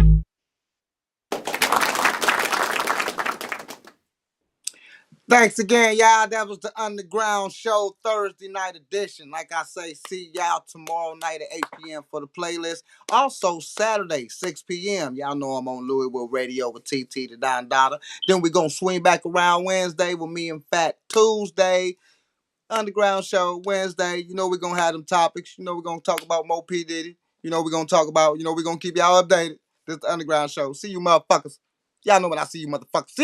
Thanks again, y'all. That was the Underground Show Thursday night edition. Like I say, see y'all tomorrow night at 8 p.m. for the playlist. Also, Saturday, 6 p.m. Y'all know I'm on Louisville Radio with TT the Don Dada. Then we're going to swing back around Wednesday with me and Fat Tuesday. Underground Show Wednesday. You know we're going to have them topics. You know we're going to talk about Mo P. Diddy. You know we're going to talk about, we're going to keep y'all updated. This is the Underground Show. See you motherfuckers. Y'all know when I see you motherfuckers. See y'all.